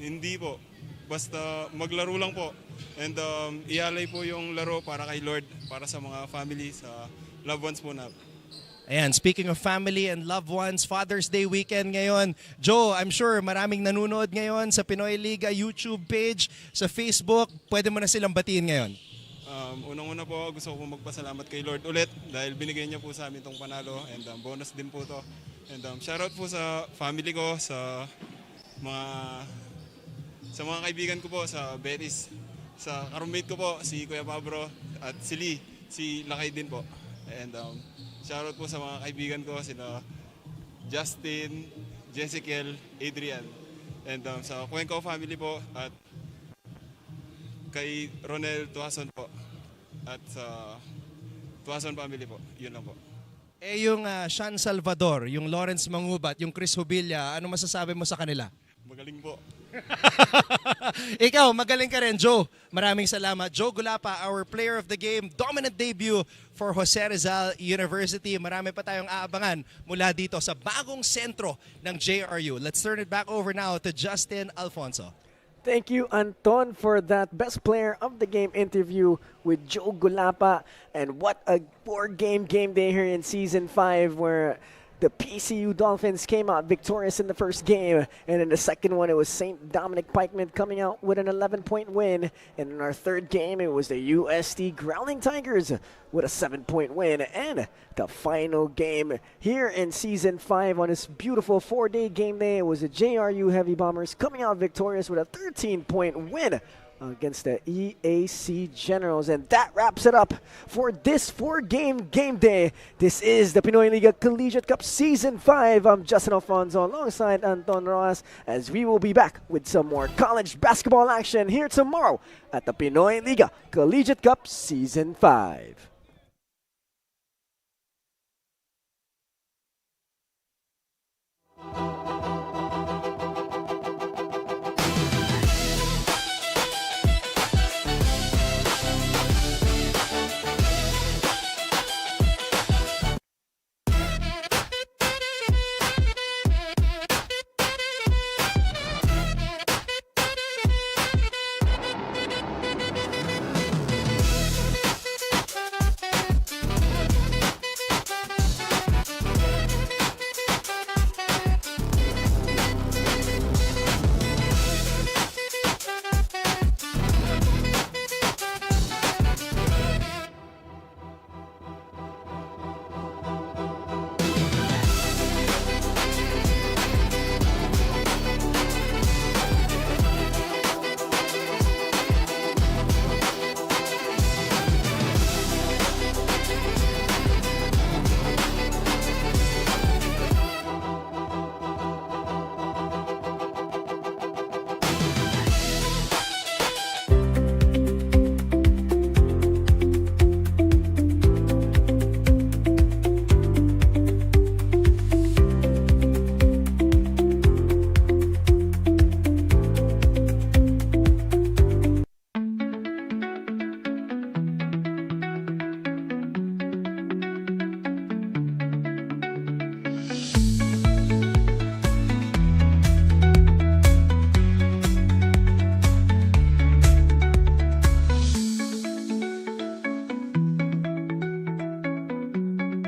hindi po. Basta maglaro lang po. And ialay po yung laro para kay Lord, para sa mga family, sa loved ones po na. Ayan, speaking of family and loved ones, Father's Day weekend ngayon. Joe, I'm sure maraming nanonood ngayon sa Pinoyliga YouTube page, sa Facebook. Pwede mo na silang batiin ngayon. Unang-una po, gusto ko magpasalamat kay Lord ulit dahil binigay niya po sa amin itong panalo and bonus din po to. And shoutout po sa family ko, sa mga kaibigan ko po, sa Betis, sa ka-roommate ko po, si Kuya Pablo at si Lee, si Lakay din po. And shoutout po sa mga kaibigan ko, sila Justin, Jessica, Adrian. And sa Cuenco family po at kay Ronel Tuason po at sa Tuason family po. Yun lang po. Yung Sean Salvador, yung Lawrence Mangubat, yung Chris Hubilla, ano masasabi mo sa kanila? Magaling po. Ikaw, magaling ka rin, Joe. Maraming salamat. Joe Gulapa, our player of the game. Dominant debut for Jose Rizal University. Marami pa tayong aabangan mula dito sa bagong sentro ng JRU. Let's turn it back over now to Justin Alfonso. Thank you, Anton, for that best player of the game interview with Joe Gulapa. And what a four-game game day here in Season 5 where the PCU Dolphins came out victorious in the first game. And in the second one, it was St. Dominic Pikeman coming out with an 11-point win. And in our third game, it was the UST Growling Tigers with a 7-point win. And the final game here in Season 5 on this beautiful 4-day game day, it was the JRU Heavy Bombers coming out victorious with a 13-point win against the EAC Generals. And that wraps it up for this 4-game game day. This is the Pinoyliga Collegiate Cup Season 5. I'm Justin Alfonso alongside Anton Rojas as we will be back with some more college basketball action here tomorrow at the Pinoyliga Collegiate Cup Season 5.